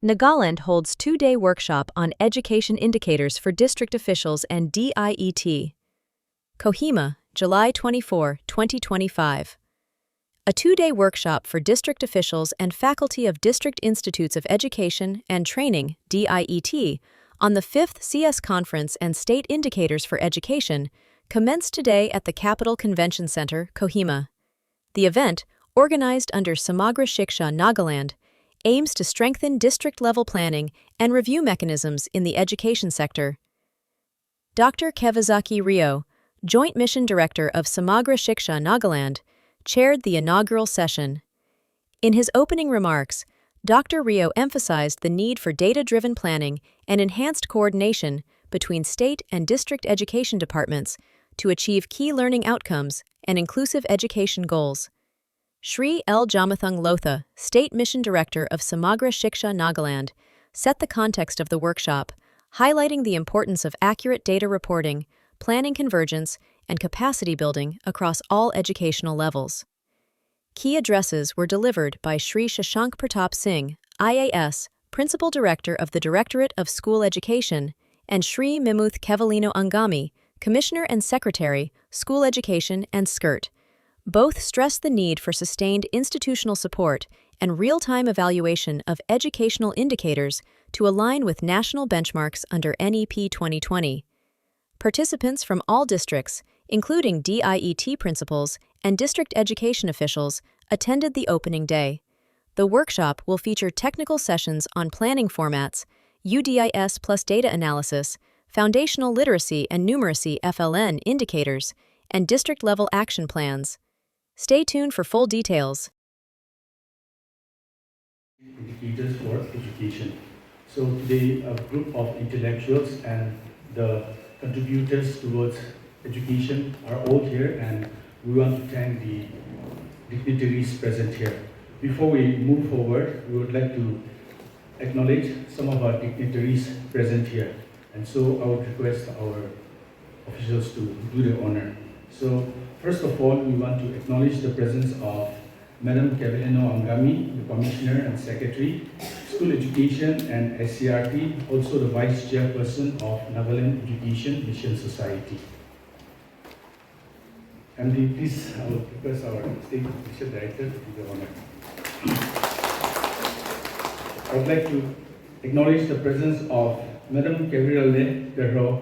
Nagaland holds two-day workshop on education indicators for district officials and DIET. Kohima, July 24, 2025. A two-day workshop for district officials and faculty of District Institutes of Education and Training, DIET, on the 5th CS Conference and State Indicators for Education, commenced today at the Capital Convention Center, Kohima. The event, organized under Samagra Shiksha, Nagaland, aims to strengthen district-level planning and review mechanisms in the education sector. Dr. Kevizakie Rio, Joint Mission Director of Samagra Shiksha, Nagaland, chaired the inaugural session. In his opening remarks, Dr. Rio emphasized the need for data-driven planning and enhanced coordination between state and district education departments to achieve key learning outcomes and inclusive education goals. Shri L. Jamathung Lotha, State Mission Director of Samagra Shiksha, Nagaland, set the context of the workshop, highlighting the importance of accurate data reporting, planning convergence, and capacity building across all educational levels. Key addresses were delivered by Shri Shashank Pratap Singh, IAS, Principal Director of the Directorate of School Education, and Shri Mimuth Kevileno Angami, Commissioner and Secretary, School Education and SCERT. Both stressed the need for sustained institutional support and real-time evaluation of educational indicators to align with national benchmarks under NEP 2020. Participants from all districts, including DIET principals and district education officials, attended the opening day. The workshop will feature technical sessions on planning formats, UDIS plus data analysis, foundational literacy and numeracy (FLN) indicators, and district-level action plans. Stay tuned for full details. Indicators for education. So today a group of intellectuals and the contributors towards education are all here, and we want to thank the dignitaries present here. Before we move forward, we would like to acknowledge some of our dignitaries present here. And so I would request our officials to do the honor. So first of all, we want to acknowledge the presence of Madam Kevileno Angami, the Commissioner and Secretary, School Education and SCERT, also the Vice Chairperson of Nagaland Education Mission Society. MD, please, I will request our State Mission Director to do the honor. I would like to acknowledge the presence of Madam Kevileno,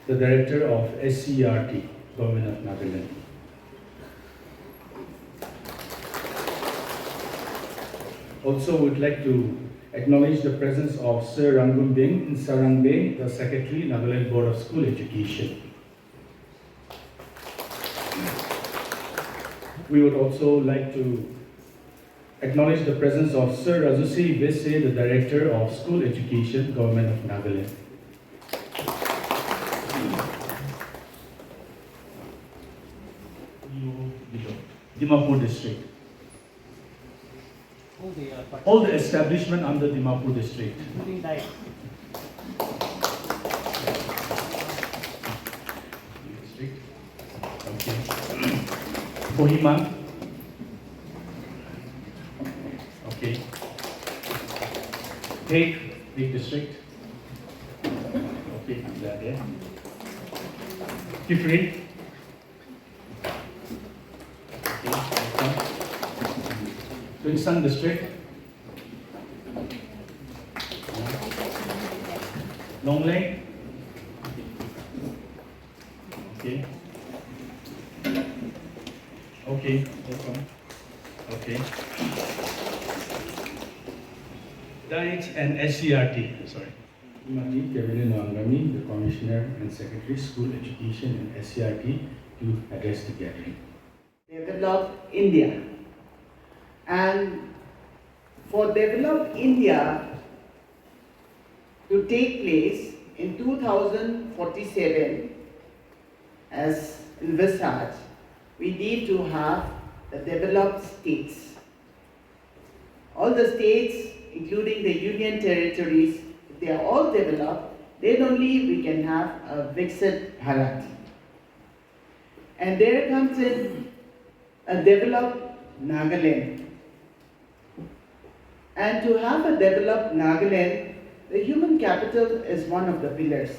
the Director of SCERT, Government of Nagaland. Also would like to acknowledge the presence of Sir Rangumbing Sarangbe, the Secretary, Nagaland Board of School Education. We would also like to acknowledge the presence of Sir Razusi Vese, the Director of School Education, Government of Nagaland. Dimapur District. All the establishment under Dimapur District. Okay. Kohima. Okay. Big district. Okay, that there. Kifri. Sun District, Long Lake, okay, welcome, okay, Diet and SCERT, sorry. Kevileno Angami, the Commissioner and Secretary, School Education and SCERT, to address the gathering. Develop India. And for Develop India to take place in 2047, as envisaged, we need to have the developed states. All the states, including the union territories, if they are all developed, then only we can have a Viksit Bharat. And there comes in a developed Nagaland. And to have a developed Nagaland, the human capital is one of the pillars.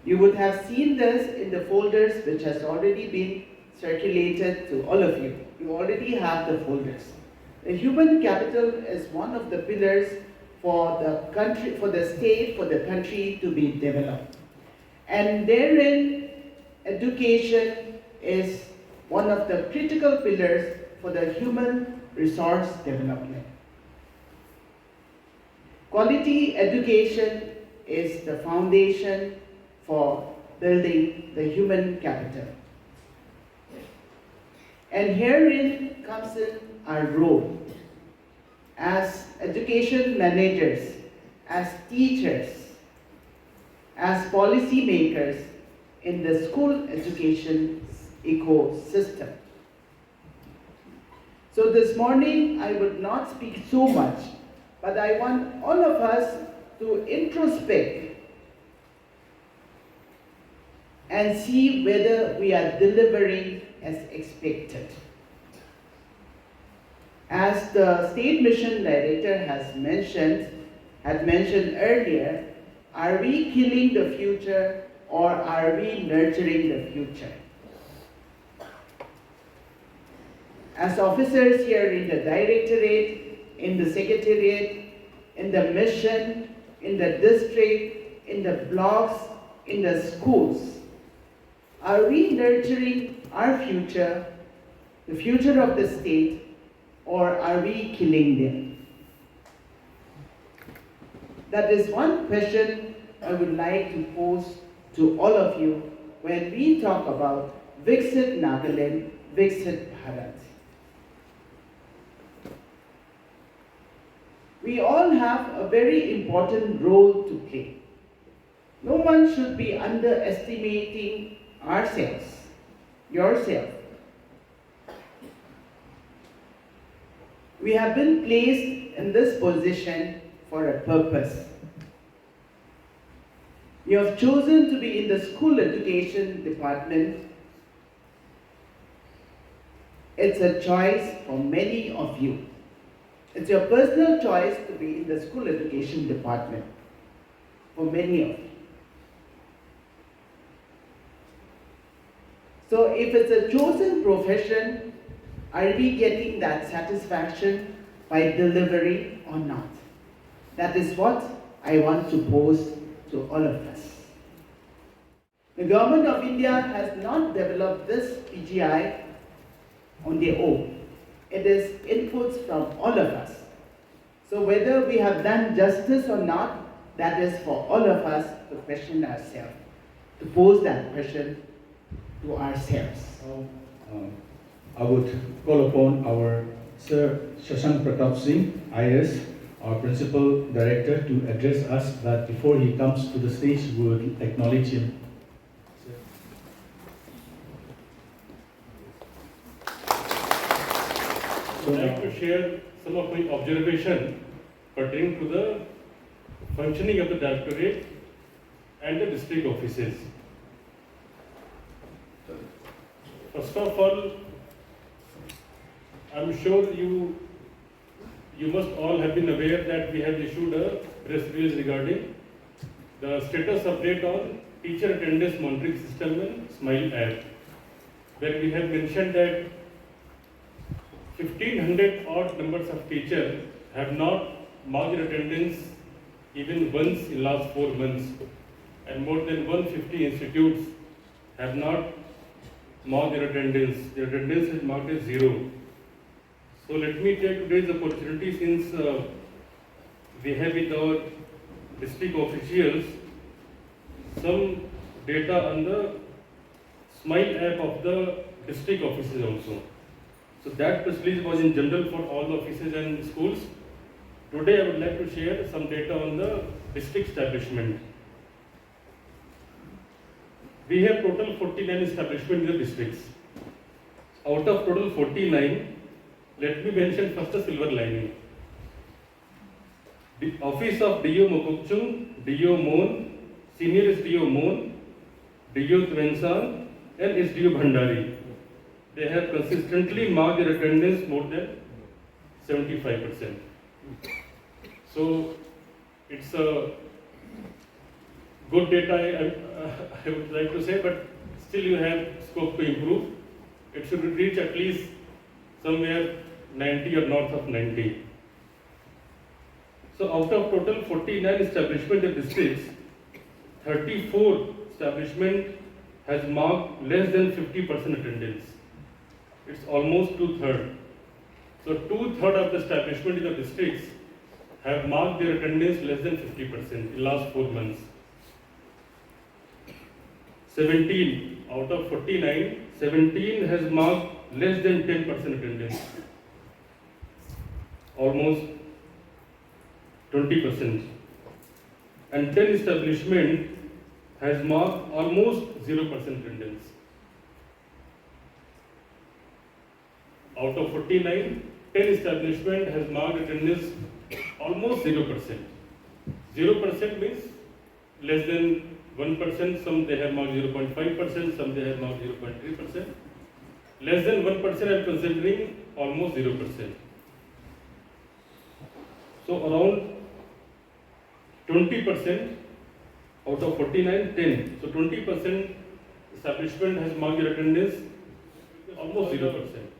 You would have seen this in the folders which has already been circulated to all of you. You already have the folders. The human capital is one of the pillars for the country, for the state, for the country to be developed. And therein, education is one of the critical pillars for the human resource development. Quality education is the foundation for building the human capital. And herein comes in our role as education managers, as teachers, as policy makers in the school education ecosystem. So this morning I would not speak so much, but I want all of us to introspect and see whether we are delivering as expected. As the State Mission Director had mentioned earlier, are we killing the future or are we nurturing the future? As officers here in the Directorate, in the Secretariat, in the mission, in the district, in the blocks, in the schools, are we nurturing our future, the future of the state, or are we killing them? That is one question I would like to pose to all of you when we talk about Viksit Nagaland, Viksit Bharat. We all have a very important role to play. No one should be underestimating ourselves, yourself. We have been placed in this position for a purpose. You have chosen to be in the school education department. It's a choice for many of you. It's your personal choice to be in the school education department for many of you. So if it's a chosen profession, are we getting that satisfaction by delivery or not? That is what I want to pose to all of us. The Government of India has not developed this PGI on their own. It is inputs from all of us. So whether we have done justice or not, that is for all of us to question ourselves, to pose that question to ourselves. I would call upon our Sir Shashank Pratap Singh, IS, our Principal Director, to address us, but before he comes to the stage, we would acknowledge him. I would like to share some of my observations pertaining to the functioning of the Directorate and the district offices. First of all, I am sure you must all have been aware that we have issued a press release regarding the status update on teacher attendance monitoring system and SMILE app, where we have mentioned that 1,500 odd numbers of teachers have not marked their attendance even once in last 4 months, and more than 150 institutes have not marked their attendance. Their attendance is marked as 0. So let me take today's opportunity, since we have with our district officials some data on the SMILE app of the district offices also. So that press release was in general for all the offices and schools. Today I would like to share some data on the district establishment. We have total 49 establishments in the districts. Out of total 49, let me mention first a silver lining. The office of D.O. Mokokchung, D.O. Mon, Senior SDO Mon, D.O. Twensan and SDO Bhandari. They have consistently marked their attendance more than 75%. So it's a good data, I would like to say, but still you have scope to improve. It should reach at least somewhere 90 or north of 90. So out of total 49 establishment in districts, 34 establishment has marked less than 50% attendance. It's almost 2/3. So 2/3 of the establishment in the districts have marked their attendance less than 50% in last 4 months. 17 out of 49, 17 has marked less than 10% attendance. Almost 20%. And 10 establishment has marked almost 0% attendance. Out of 49, 10 establishment has marked attendance almost 0%. 0% means less than 1%, some they have marked 0.5%, some they have marked 0.3%. Less than 1% I am considering almost 0%. So around 20% out of 49, 10. So 20% establishment has marked their attendance almost 0%.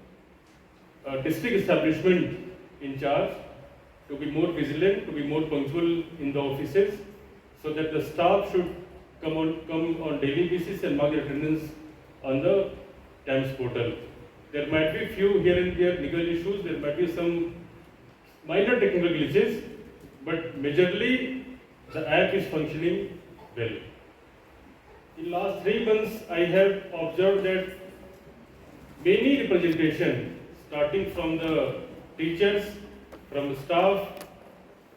District establishment in charge to be more vigilant, to be more punctual in the offices, so that the staff should come on daily basis and mark their attendance on the Times portal. There might be few here and there legal issues, there might be some minor technical glitches, but majorly the app is functioning well. In last 3 months, I have observed that many representation, starting from the teachers, from the staff,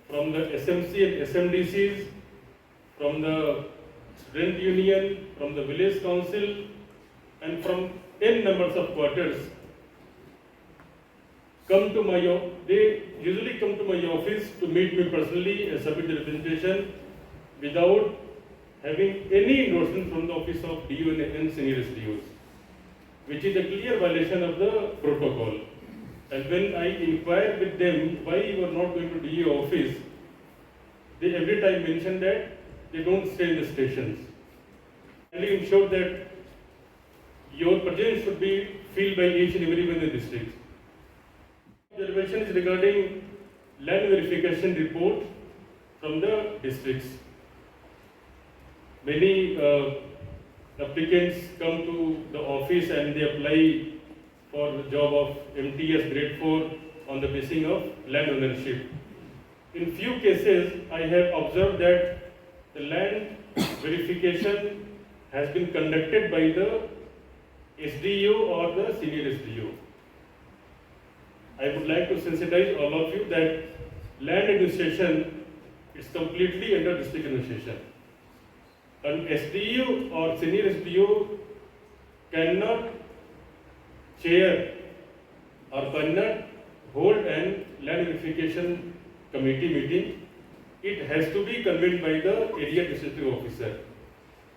from the SMC and SMDCs, from the student union, from the village council, and from n numbers of quarters, they usually come to my office to meet me personally and submit the representation without having any endorsement from the office of DO and senior SDOs, which is a clear violation of the protocol. And when I inquire with them why you are not going to DO office, they every time mention that they don't stay in the stations. Kindly ensure that your presence should be felt by each and everyone in the district. Observation is regarding land verification report from the districts. Many applicants come to the office and they apply for the job of MTS grade 4 on the basis of land ownership. In few cases, I have observed that the land verification has been conducted by the SDO or the senior SDO. I would like to sensitize all of you that land administration is completely under district administration. An SDO or senior SDO cannot chair or cannot hold an land verification committee meeting. It has to be convened by the area administrative officer.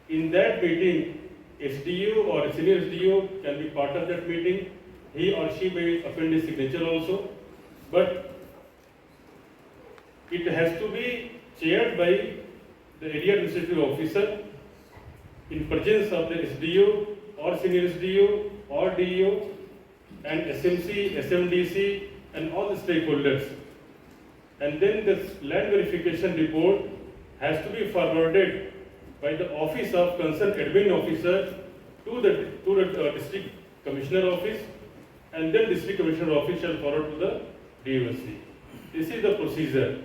In that meeting, SDO or senior SDO can be part of that meeting. He or she may append his signature also, but it has to be chaired by the area administrative officer in presence of the SDO or senior SDO or DO and SMC, SMDC and all the stakeholders. And then this land verification report has to be forwarded by the office of concerned admin officer to the district commissioner office, and then district commissioner office shall forward to the DOSC. This is the procedure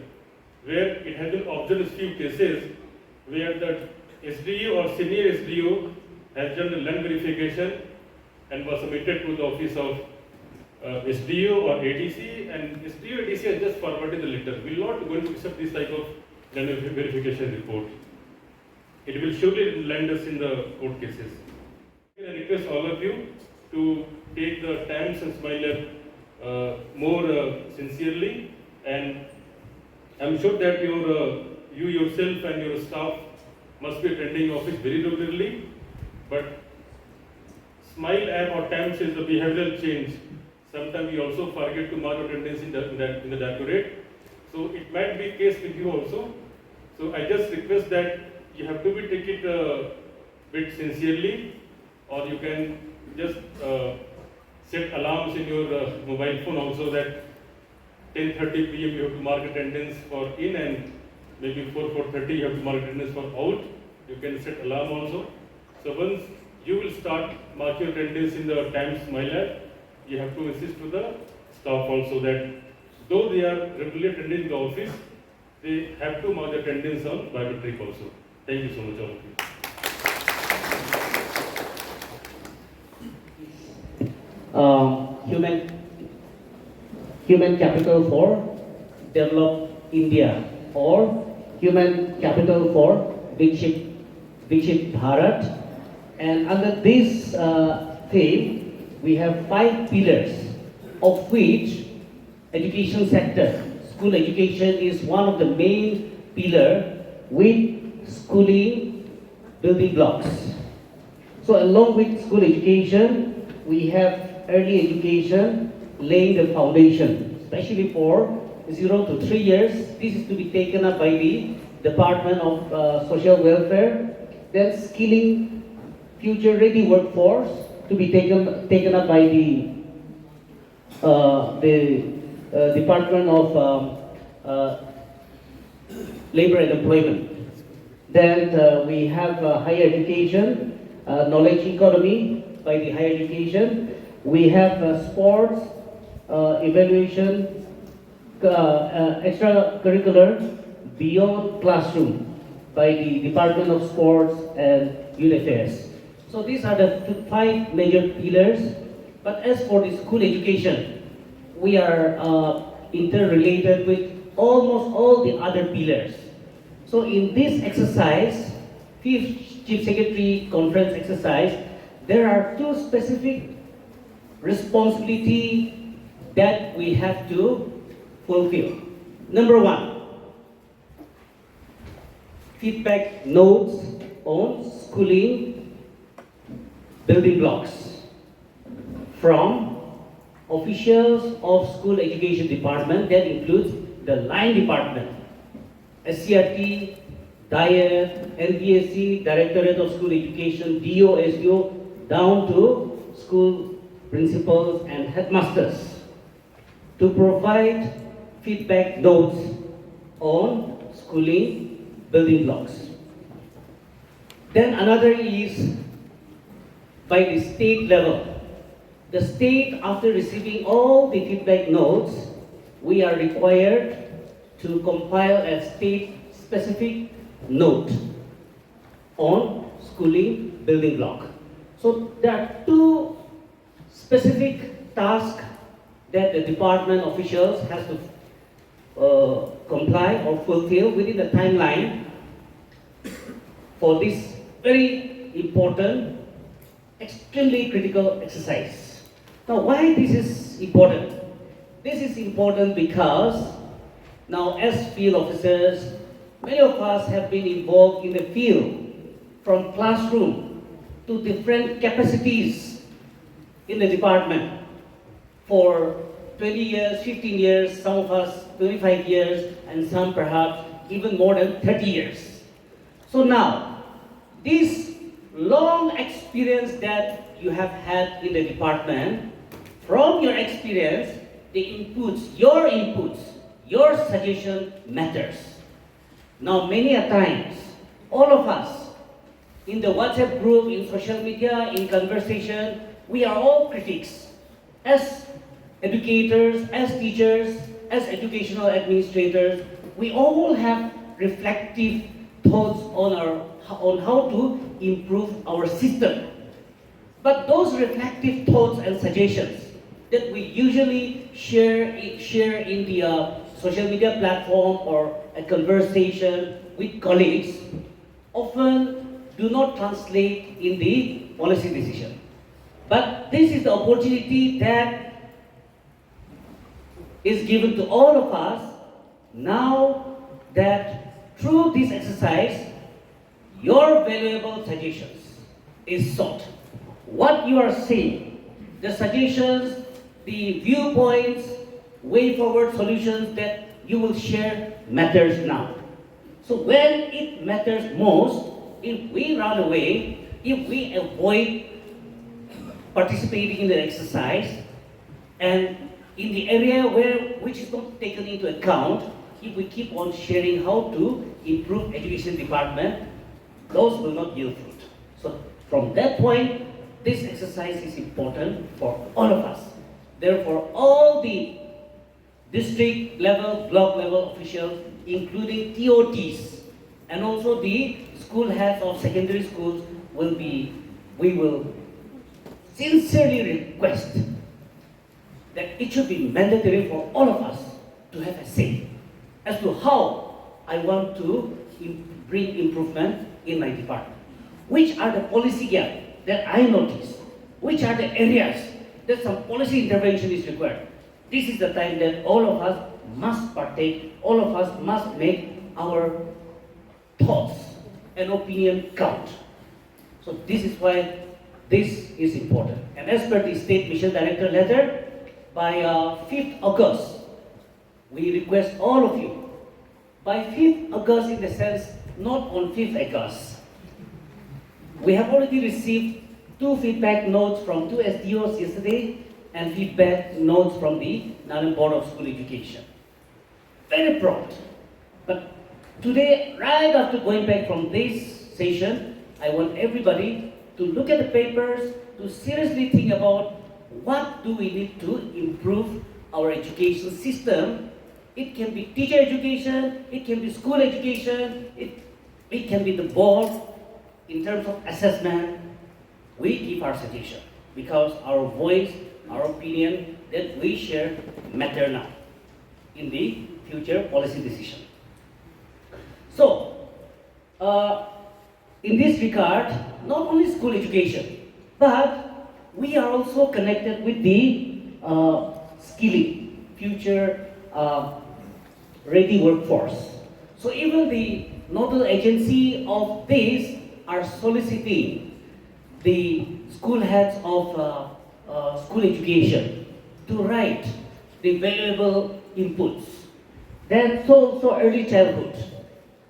where it has been observed in few cases where the SDO or senior SDO has done the land verification and was submitted to the office of SDO or ADC, and SDO ADC has just forwarded the letter. We are not going to accept this type of land verification report. It will surely land us in the court cases. I request all of you to take the TAMS and Smile App more sincerely, and I am sure that you yourself and your staff must be attending office very regularly, but Smile App or TAMS is the behavioral change. Sometimes we also forget to mark attendance in the directorate. So it might be case with you also. So I just request that you have to be take it a bit sincerely, or you can just set alarms in your mobile phone also that 10:30 p.m. you have to mark attendance for in, and maybe 4:30 you have to mark attendance for out. You can set alarm also. So once you will start mark your attendance in the Times My Lab, you have to insist to the staff also that though they are regularly attending the office, they have to mark the attendance on biometric also. Thank you so much, all of you. Human capital for develop India, or human capital for Viksit Bharat. And under this theme, we have 5 pillars, of which education sector, school education is one of the main pillar, with schooling building blocks. So along with school education, we have early education laying the foundation, especially for 0 to 3 years. This is to be taken up by the Department of Social Welfare. Then skilling future ready workforce to be taken up by the Department of Labor and Employment. Then we have higher education, knowledge economy by the higher education. We have sports, evaluation, extracurricular beyond classroom by the Department of Sports and Youth Affairs. So these are the 5 major pillars. But as for the school education, we are interrelated with almost all the other pillars. So in this exercise, 5th Chief Secretary Conference exercise, there are 2 specific responsibility that we have to fulfill. Number 1, feedback notes on schooling building blocks from officials of school education department. That includes the line department, SCERT, DIET, NBSC, Directorate of School Education, DO, SDO, down to school principals and headmasters, to provide feedback notes on schooling building blocks. Then another is by the state level. The state, after receiving all the feedback notes, we are required to compile a state-specific note on schooling building block. So there are 2 specific tasks that the department officials has to comply or fulfill within the timeline for this very important, extremely critical exercise. Now, why this is important? This is important because now as field officers, many of us have been involved in the field, from classroom to different capacities in the department for 20 years, 15 years, some of us 25 years, and some perhaps even more than 30 years. So now, this long experience that you have had in the department, from your experience, the inputs, your suggestion matters. Now, many a times, all of us, in the WhatsApp group, in social media, in conversation, we are all critics. As educators, as teachers, as educational administrators, we all have reflective thoughts on how to improve our system. But those reflective thoughts and suggestions that we usually share in the social media platform or a conversation with colleagues often do not translate in the policy decision. But this is the opportunity that is given to all of us now, that through this exercise, your valuable suggestions is sought. What you are saying, the suggestions, the viewpoints, way forward solutions that you will share matters now. So when it matters most, if we run away, if we avoid participating in the exercise, and in the area which is not taken into account, if we keep on sharing how to improve education department, those will not yield fruit. So from that point, this exercise is important for all of us. Therefore, all the district level, block level officials, including TOTs, and also the school heads of secondary schools we will sincerely request that it should be mandatory for all of us to have a say as to how I want to bring improvement in my department. Which are the policy gaps that I notice? Which are the areas that some policy intervention is required? This is the time that all of us must partake, all of us must make our thoughts and opinion count. So this is why this is important. And as per the State Mission Director letter, by 5th August, we request all of you, by 5th August in the sense, not on 5th August. We have already received 2 feedback notes from 2 SDOs yesterday and feedback notes from the Nagaland Board of School Education. Very prompt. But today, right after going back from this session, I want everybody to look at the papers, to seriously think about what do we need to improve our education system. It can be teacher education, it can be school education, it can be the board. In terms of assessment, we give our suggestion because our voice, our opinion that we share matter now in the future policy decision. So, in this regard, not only school education, but we are also connected with the skilling, future ready workforce. So even the nodal agency of this are soliciting the school heads of school education to write the valuable inputs. Then so early childhood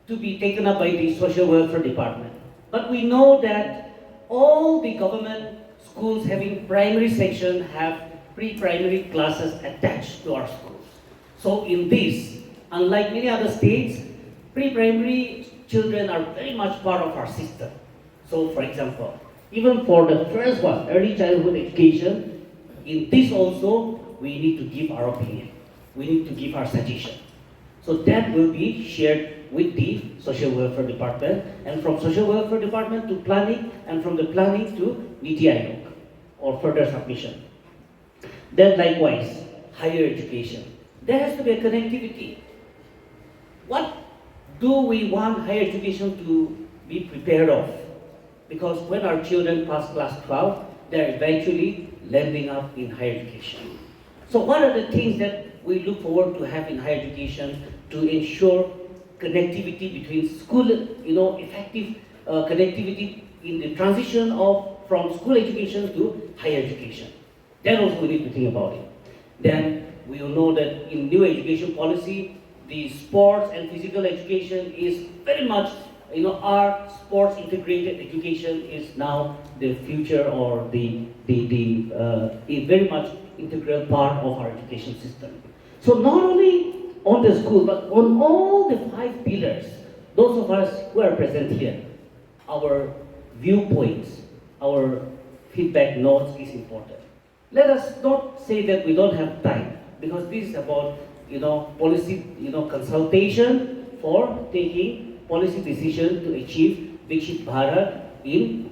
to be taken up by the social welfare department. But we know that all the government schools having primary section have pre-primary classes attached to our schools. So in this, unlike many other states, pre-primary children are very much part of our system. So for example, even for the first one, early childhood education, in this also, we need to give our opinion. We need to give our suggestion. So that will be shared with the social welfare department, and from social welfare department to planning, and from the planning to Niti Aayog, or further submission. Then likewise, higher education. There has to be a connectivity. What do we want higher education to be prepared of? Because when our children pass class 12, they're eventually landing up in higher education. So what are the things that we look forward to have in higher education to ensure connectivity between school, effective connectivity in the transition from school education to higher education? That also we need to think about it. Then we will know that in new education policy, the sports and physical education is very much, our sports integrated education is now the future, or a very much integral part of our education system. So not only on the school, but on all the 5 pillars, those of us who are present here, our viewpoints, our feedback notes is important. Let us not say that we don't have time, because this is about policy consultation for taking policy decision to achieve Viksit Bharat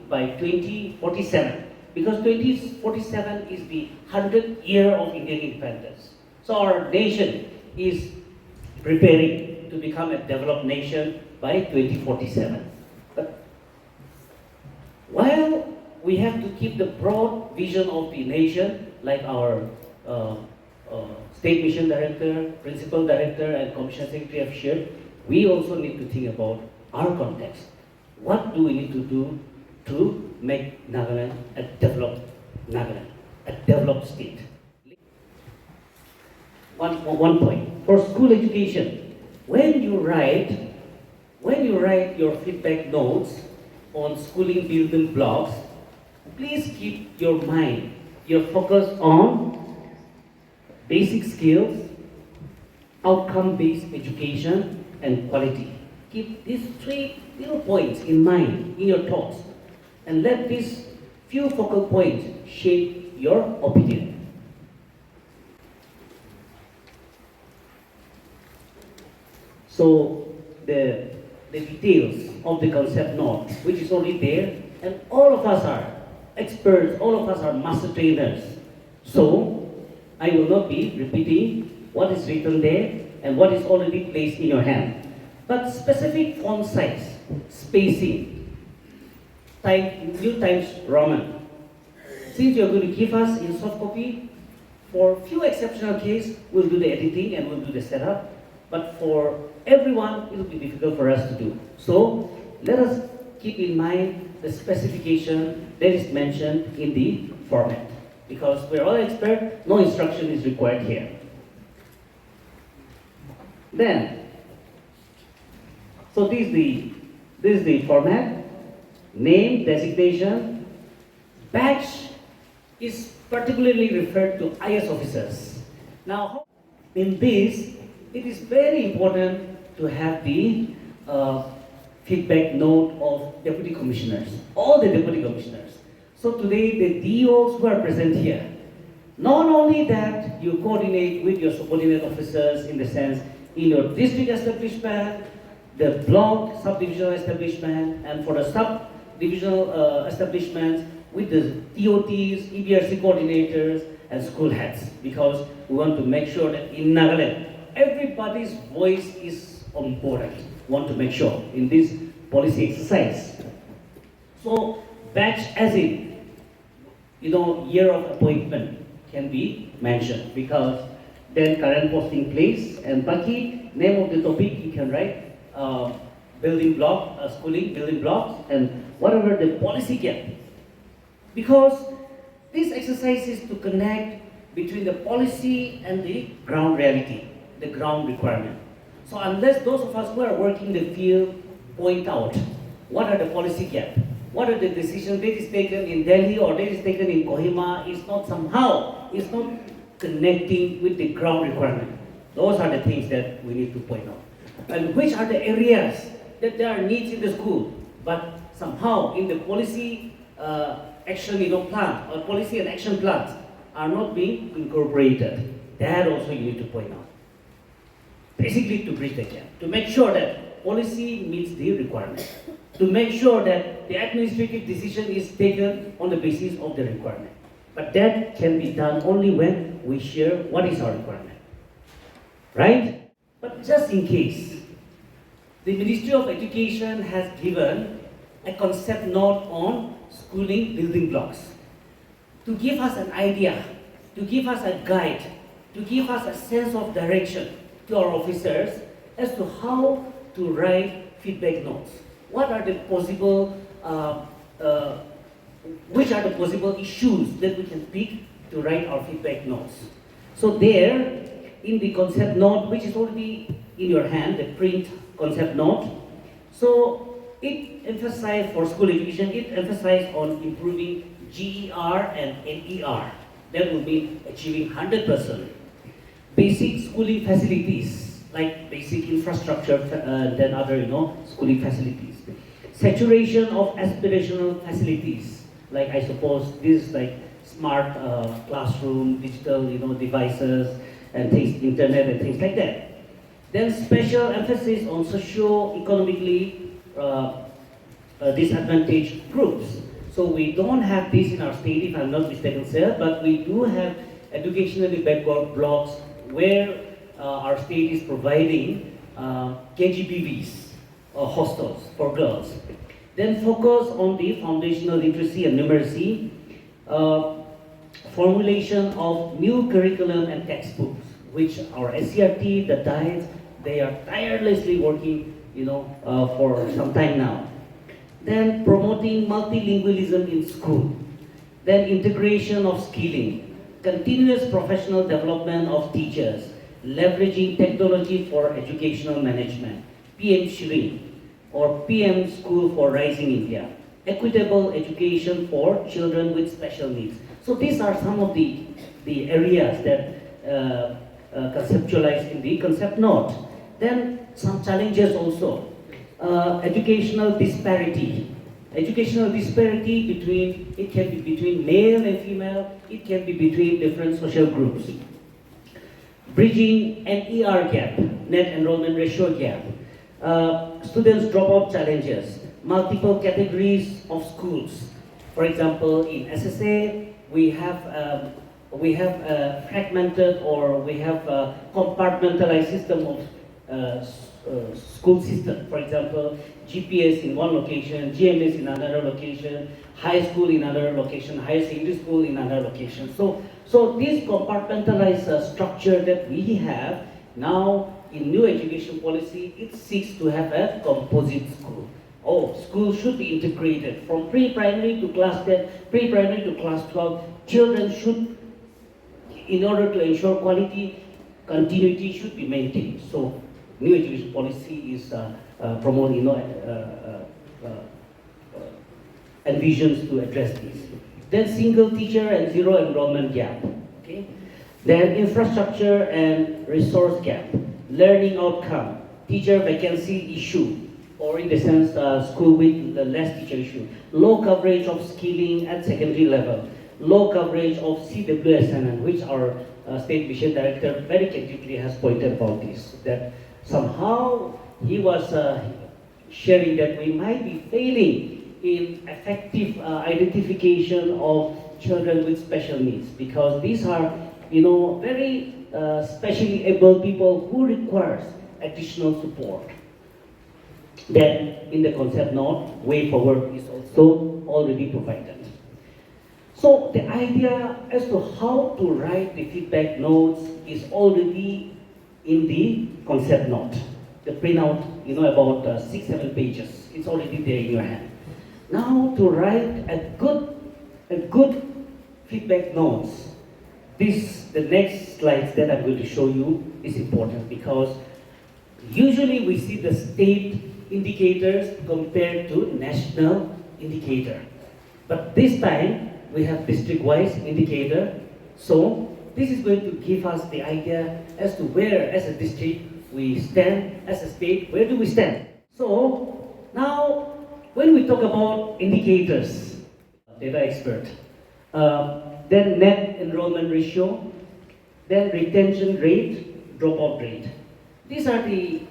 by 2047. Because 2047 is the 100th year of Indian independence. So our nation is preparing to become a developed nation by 2047. But while we have to keep the broad vision of the nation, like our State Mission Director, Principal Director, and Commission Secretary have shared, we also need to think about our context. What do we need to do to make Nagaland a developed state? one point. For school education, when you write your feedback notes on schooling building blocks, please keep your mind, your focus on basic skills, outcome-based education, and quality. Keep these three little points in mind, in your thoughts, and let these few focal points shape your opinion. So the details of the concept note, which is already there, and all of us are experts, all of us are master trainers. So I will not be repeating what is written there and what is already placed in your hand. But specific font size, spacing, New Times Roman. Since you're going to give us in soft copy, for few exceptional cases, we'll do the editing and we'll do the setup. But for everyone, it will be difficult for us to do. So let us keep in mind the specification that is mentioned in the format. Because we're all experts, no instruction is required here. Then, so this is the format, name, designation, batch is particularly referred to IS officers. Now, in this, it is very important to have the feedback note of deputy commissioners, all the deputy commissioners. So today, the DOs who are present here, not only that you coordinate with your subordinate officers in the sense in your district establishment, the block subdivisional establishment, and for the sub-divisional establishments with the TOTs, EBRC coordinators, and school heads, because we want to make sure that in Nagaland, everybody's voice is important. We want to make sure in this policy exercise. So batch as in, year of appointment can be mentioned, because then current posting place, and baki, name of the topic you can write, building block, schooling, building blocks, and whatever the policy gap. Because this exercise is to connect between the policy and the ground reality, the ground requirement. So unless those of us who are working the field point out what are the policy gap, what are the decisions that is taken in Delhi or that is taken in Kohima, is not connecting with the ground requirement. Those are the things that we need to point out. And which are the areas that there are needs in the school, but somehow in the policy action plan or policy and action plans are not being incorporated. That also you need to point out. Basically to bridge the gap, to make sure that policy meets the requirement, to make sure that the administrative decision is taken on the basis of the requirement. But that can be done only when we share what is our requirement. Right? But just in case, the Ministry of Education has given a concept note on schooling building blocks to give us an idea, to give us a guide, to give us a sense of direction to our officers as to how to write feedback notes. What are the possible, which are the possible issues that we can pick to write our feedback notes? So there, in the concept note, which is already in your hand, the print concept note, so it emphasized for school education, it emphasized on improving GER and NER. That will mean achieving 100%. Basic schooling facilities, like basic infrastructure, then other, schooling facilities. Saturation of aspirational facilities, like I suppose this is like smart classroom, digital, devices, and things, internet and things like that. Then special emphasis on socio-economically disadvantaged groups. So we don't have this in our state, if I'm not mistaken, sir, but we do have educationally backward blocks where our state is providing KGBVs, hostels for girls. Then focus on the foundational literacy and numeracy, formulation of new curriculum and textbooks, which our SCERT, the diets, they are tirelessly working, for some time now. Then promoting multilingualism in school. Then integration of skilling, continuous professional development of teachers, leveraging technology for educational management, PM Shri, or PM School for Rising India, equitable education for children with special needs. So these are some of the areas that conceptualized in the concept note. Then some challenges also. Educational disparity. Educational disparity between, it can be between male and female, it can be between different social groups. Bridging NER gap, net enrollment ratio gap. Students dropout challenges, multiple categories of schools. For example, in SSA, we have fragmented, or we have a compartmentalized system of school system. For example, GPS in one location, GMS in another location, high school in another location, higher secondary school in another location. So this compartmentalized structure that we have now in new education policy, it seeks to have a composite school. Schools should be integrated from pre-primary to class 10, pre-primary to class 12. Children should, in order to ensure quality, continuity should be maintained. So new education policy is promoting, envisions to address this. Then single teacher and zero enrollment gap. Okay. Then infrastructure and resource gap, learning outcome, teacher vacancy issue, or in the sense school with the less teacher issue, low coverage of skilling at secondary level, low coverage of CWSNN, which our State Mission Director very candidly has pointed about this, that somehow he was sharing that we might be failing in effective identification of children with special needs, because these are, very specially able people who requires additional support. Then in the concept note, way forward is also already provided. So the idea as to how to write the feedback notes is already in the concept note. The printout, about 6-7 pages. It's already there in your hand. Now to write a good feedback notes, the next slides that I'm going to show you is important, because usually we see the state indicators compared to national indicator. But this time we have district-wise indicator. So this is going to give us the idea as to where, as a district, we stand, as a state, where do we stand? So now, when we talk about indicators, data expert, then net enrollment ratio, then retention rate, dropout rate. These are the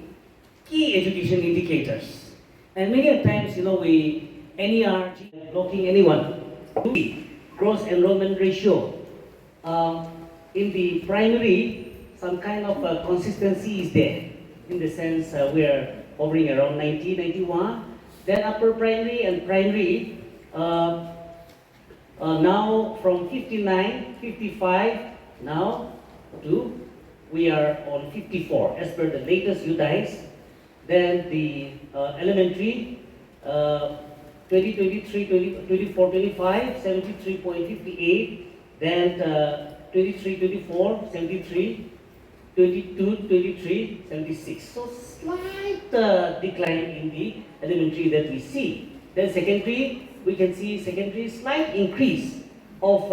key education indicators. And many a times, we NER, blocking anyone. Gross enrollment ratio. In the primary, some kind of consistency is there. In the sense, we are hovering around 90, 91. Then upper primary and primary, now from 59, 55, now to, we are on 54 as per the latest UDICE. Then the elementary, 2023, 24, 25, 73.58. Then 23, 24, 73. 22, 23, 76. So slight decline in the elementary that we see. Then secondary, we can see secondary slight increase of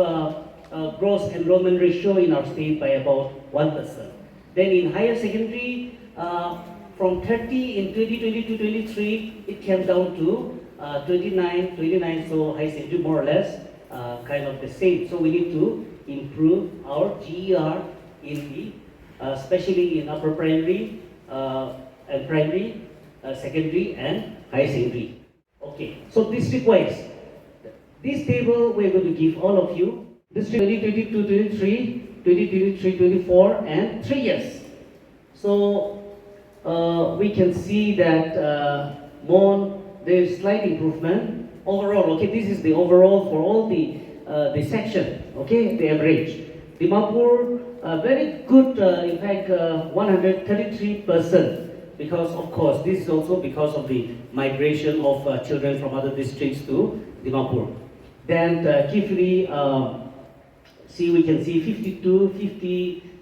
gross enrollment ratio in our state by about 1%. Then in higher secondary, from 30 in 2022-23, it came down to 29, so high secondary more or less kind of the same. So we need to improve our GER in the especially in upper primary and primary, secondary and higher secondary. Okay, so district-wise, this table we're going to give all of you. District 2022-23, 2023-24, and 3 years. So we can see that there's slight improvement overall. Okay, this is the overall for all the section. Okay, the average. Dimapur, very good, in fact, 133%, because of course, this is also because of the migration of children from other districts to Dimapur. Then Kifli, we can see 52,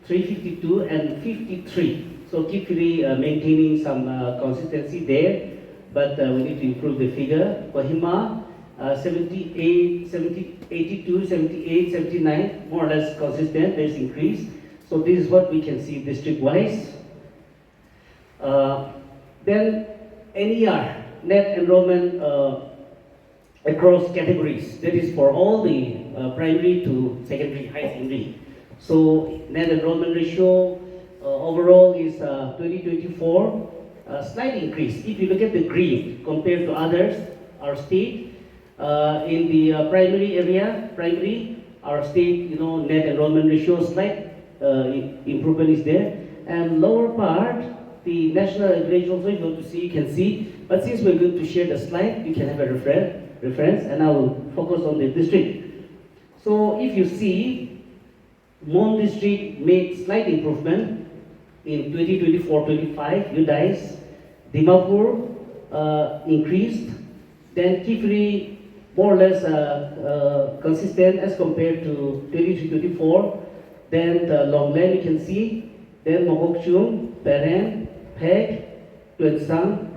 352 and 53. So keep really maintaining some consistency there, but we need to improve the figure. Kohima, 78, 70, 82, 78, 79, more or less consistent, there's increase. So this is what we can see district-wise. Then NER, net enrollment across categories. That is for all the primary to secondary, high secondary. So net enrollment ratio overall is 2024, slight increase. If you look at the green compared to others, our state, in the primary area, our state, net enrollment ratio, slight improvement is there. And lower part, the national average also, if you want to see, you can see. But since we're going to share the slide, you can have a reference, and I will focus on the district. So if you see, Mon district made slight improvement in 2024-25, you guys. Dimapur increased, then Kifri more or less consistent as compared to 23-24. Then the Longland you can see, then Mokokchung, Peren, Peg, Tuensang,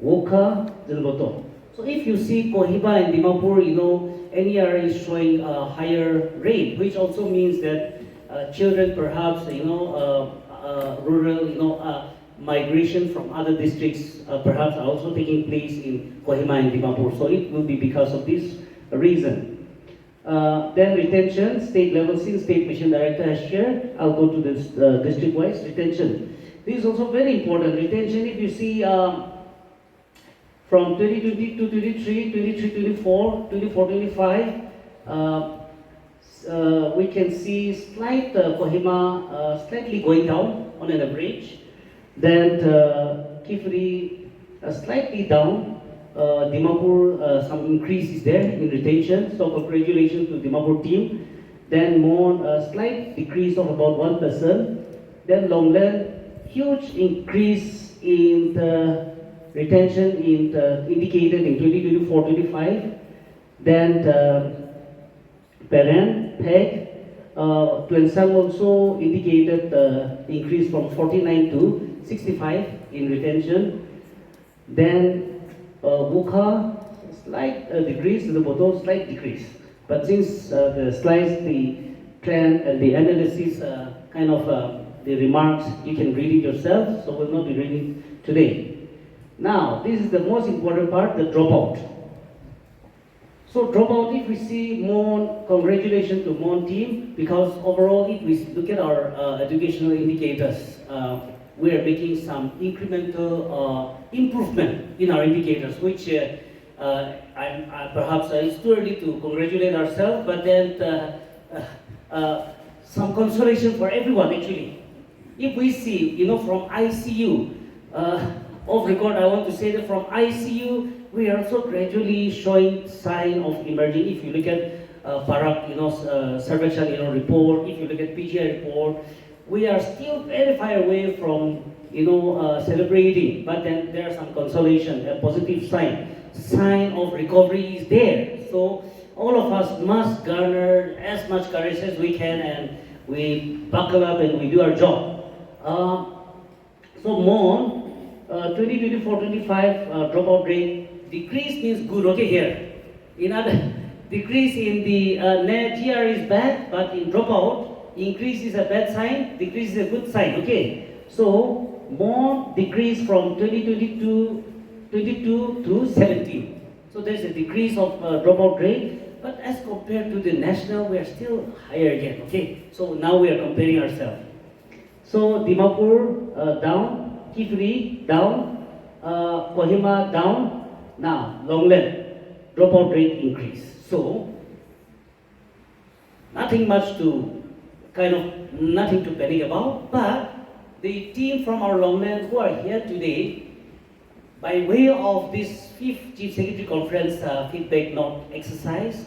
Woka, Zilboto. So if you see Kohima and Dimapur, NER is showing a higher rate, which also means that children perhaps, rural, migration from other districts perhaps are also taking place in Kohima and Dimapur. So it will be because of this reason. Then retention, state level, since State Mission Director has shared, I'll go to this district-wise retention. This is also very important. Retention, if you see from 2022-23, 23-24, 24-25, we can see slight Kohima slightly going down on an average. Then Kifri slightly down. Dimapur, some increase is there in retention. So congratulations to Dimapur team. Then Mon, slight decrease of about 1%. Then Longland, huge increase in the retention indicated in 2024-25. Then Peren, Peg, Tuensang also indicated increase from 49 to 65 in retention. Then Wuka, slight decrease, the Boto, slight decrease. But since the slides, the trend and the analysis, the remarks, you can read it yourself, so we'll not be reading today. Now, this is the most important part, the dropout. So dropout, if we see Mon, congratulations to Mon team, because overall, if we look at our educational indicators, we are making some incremental improvement in our indicators, which perhaps it's too early to congratulate ourselves, but then some consolation for everyone actually. If we see, from ICU, off record, I want to say that from ICU, we are also gradually showing sign of emerging. If you look at Parak, cervical, report, if you look at PGI report, we are still very far away from, celebrating, but then there are some consolation, a positive sign of recovery is there. So all of us must garner as much courage as we can, and we buckle up and we do our job. So Mon, 2024-25 dropout rate decrease means good. Okay, here. In other decrease in the net GR is bad, but in dropout, increase is a bad sign, decrease is a good sign. Okay, so more decrease from 2022 to 17. So there's a decrease of dropout rate, but as compared to the national, we are still higher again. Okay, so now we are comparing ourselves. So Dimapur down, Kifri down, Kohima down. Now Longland dropout rate increase. So nothing much to nothing to panic about. But the team from our Longland who are here today, by way of this 5th Chief Secretary Conference feedback note exercise,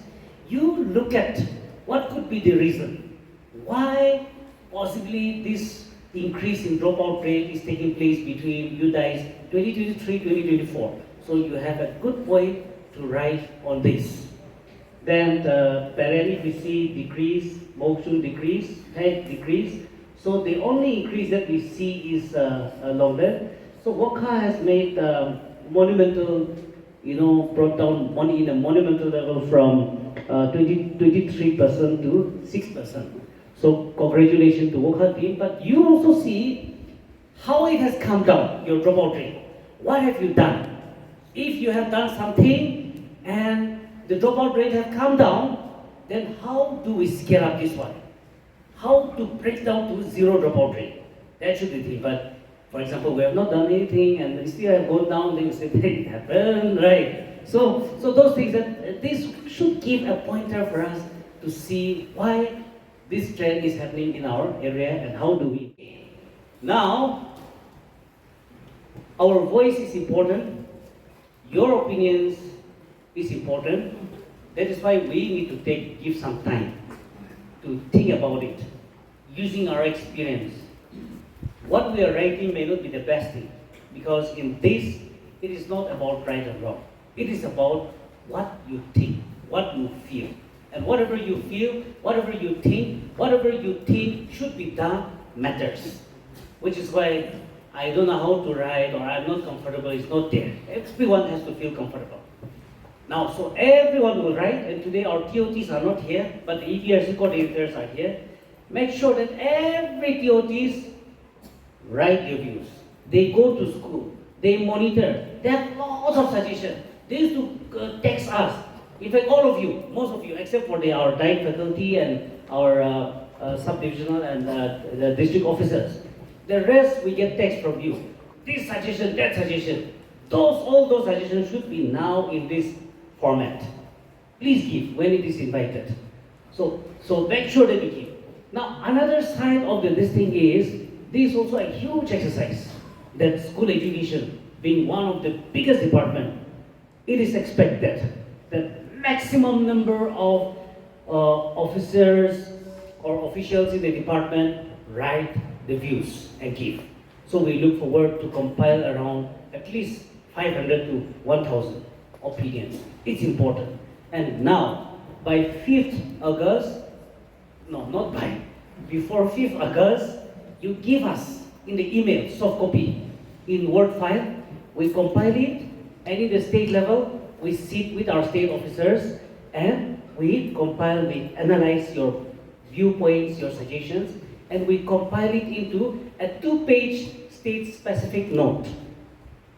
you look at what could be the reason why possibly this increase in dropout rate is taking place between you guys 2023-2024. So you have a good point to write on this. Then the Peren, if we see decrease, Mokshun decrease, Peg decrease. So the only increase that we see is Longland. So Wokha has made monumental, brought down money in a monumental level from 23% to 6%. So congratulations to Wokha team. But you also see how it has come down, your dropout rate. What have you done? If you have done something and the dropout rate have come down, then how do we scale up this one? How to break down to zero dropout rate? That should be the thing. But for example, we have not done anything and we still have gone down, then you say, hey, it happened, right? So those things that this should give a pointer for us to see why this trend is happening in our area and how do we. Now, our voice is important, your opinions is important. That is why we need to give some time to think about it, using our experience. What we are writing may not be the best thing, because in this, it is not about right and wrong. It is about what you think, what you feel. And whatever you feel, whatever you think should be done matters. Which is why I don't know how to write, or I'm not comfortable, it's not there. Everyone has to feel comfortable. Now, so everyone will write, and today our TOTs are not here, but the EPRC coordinators are here. Make sure that every TOTs write their views. They go to school, they monitor, they have lots of suggestions. They used to text us. In fact, all of you, most of you, except for our diet faculty and our sub-divisional and the district officers. The rest, we get text from you. This suggestion, that suggestion. All those suggestions should be now in this format. Please give when it is invited. So make sure that you give. Now, another side of this thing is, this is also a huge exercise that school education, being one of the biggest department, it is expected that maximum number of officers or officials in the department write the views and give. So we look forward to compile around at least 500 to 1,000 opinions. It's important. And now, by 5th August, no, not by, before 5th August, you give us in the email, soft copy, in Word file, we compile it, and in the state level, we sit with our state officers, and we compile, we analyze your viewpoints, your suggestions, and we compile it into a 2-page state-specific note.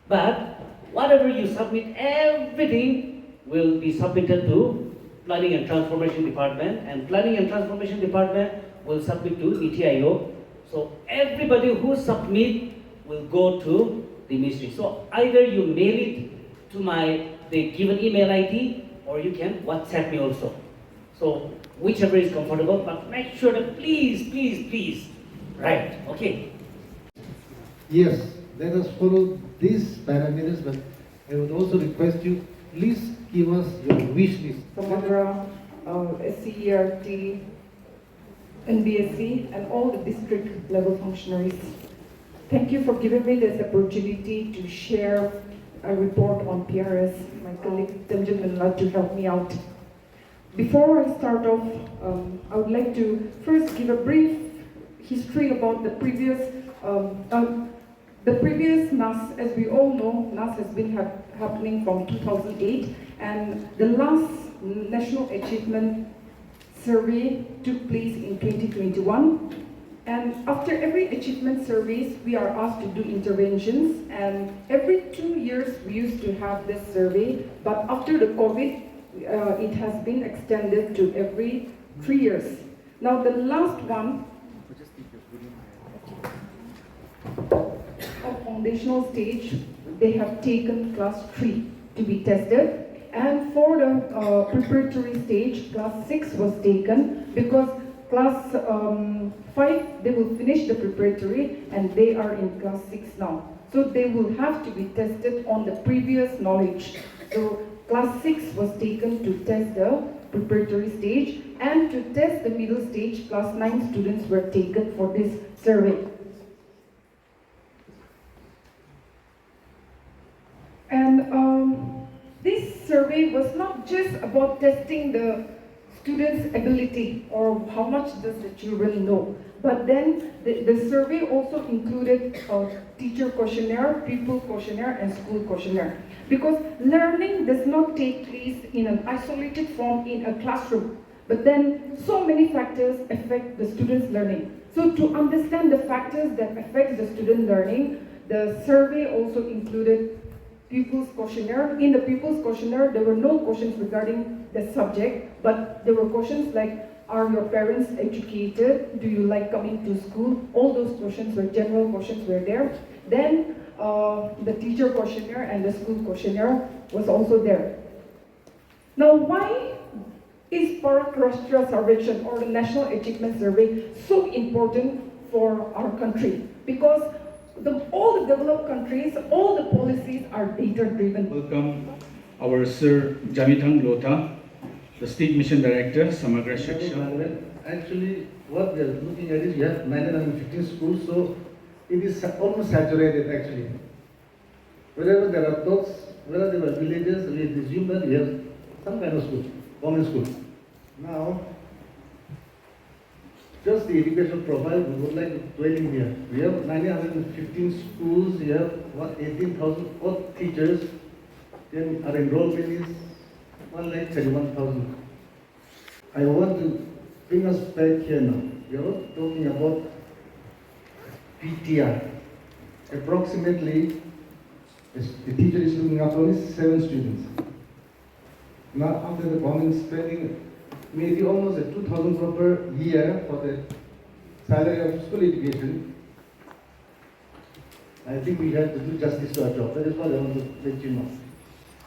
But whatever you submit, everything will be submitted to Planning and Transformation Department, and Planning and Transformation Department will submit to NITI Aayog. So everybody who submit will go to the ministry. So either you mail it to the given email ID, or you can WhatsApp me also. So whichever is comfortable, but make sure that please, write, okay? Yes, let us follow these parameters, but I would also request you, please give us your wish list. Samagra, SCERT, NBSC, and all the district level functionaries. Thank you for giving me this opportunity to share a report on PRS. My colleague Tanjun will love to help me out. Before I start off, I would like to first give a brief history about the previous NAS. As we all know, NAS has been happening from 2008, and the last National Achievement Survey took place in 2021. And after every achievement surveys, we are asked to do interventions, and every 2 years we used to have this survey, but after the COVID, it has been extended to every 3 years. Now the last one, of foundational stage, they have taken class 3 to be tested, and for the preparatory stage, class 6 was taken because class 5, they will finish the preparatory and they are in class 6 now. So they will have to be tested on the previous knowledge. So class 6 was taken to test the preparatory stage, and to test the middle stage, class 9 students were taken for this survey. And this survey was not just about testing the students' ability or how much does the children know. But then the survey also included a teacher questionnaire, pupil questionnaire, and school questionnaire. Because learning does not take place in an isolated form in a classroom. But then so many factors affect the students' learning. So to understand the factors that affect the student learning, the survey also included pupils' questionnaire. In the pupils' questionnaire, there were no questions regarding the subject, but there were questions like, are your parents educated? Do you like coming to school? All those questions were general questions were there. Then the teacher questionnaire and the school questionnaire was also there. Now, why is Bharat Rashtriya Sarvekshan or the National Achievement Survey so important for our country? Because all the developed countries, all the policies are data-driven. Welcome our Sir Jamitang Lota, the State Mission Director, Samagra Shiksha. Actually, what we are looking at is we have 915 schools, so it is almost saturated actually. Wherever there are thoughts, whether there are villages, we assume that we have some kind of school, common school. Now, just the educational profile, we would like to dwell in here. We have 915 schools, we have 18,000 odd teachers, then our enrollment is 1,31,000. I want to bring us back here now. We are not talking about PTR. Approximately, the teacher is looking after only 7 students. Now, after the government spending maybe almost 2,000 crore per year for the salary of school education, I think we have to do justice to our job. That is what I want to let you know.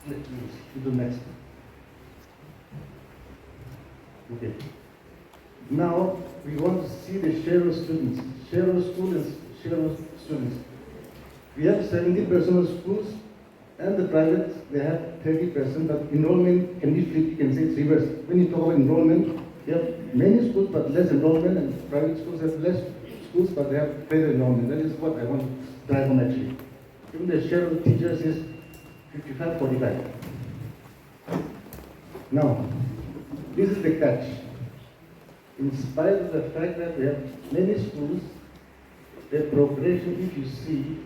Let's do next. Okay. Now we want to see the share of students, share of students, share of students. We have 70% of schools, and the private they have 30%. But enrollment can be flipped. You can say it's reverse. When you talk about enrollment, you have many schools but less enrollment, and private schools have less schools but they have better enrollment. That is what I want to drive on actually. Even the share of teachers is 55-45. Now, this is the catch. In spite of the fact that we have many schools, the progression, if you see,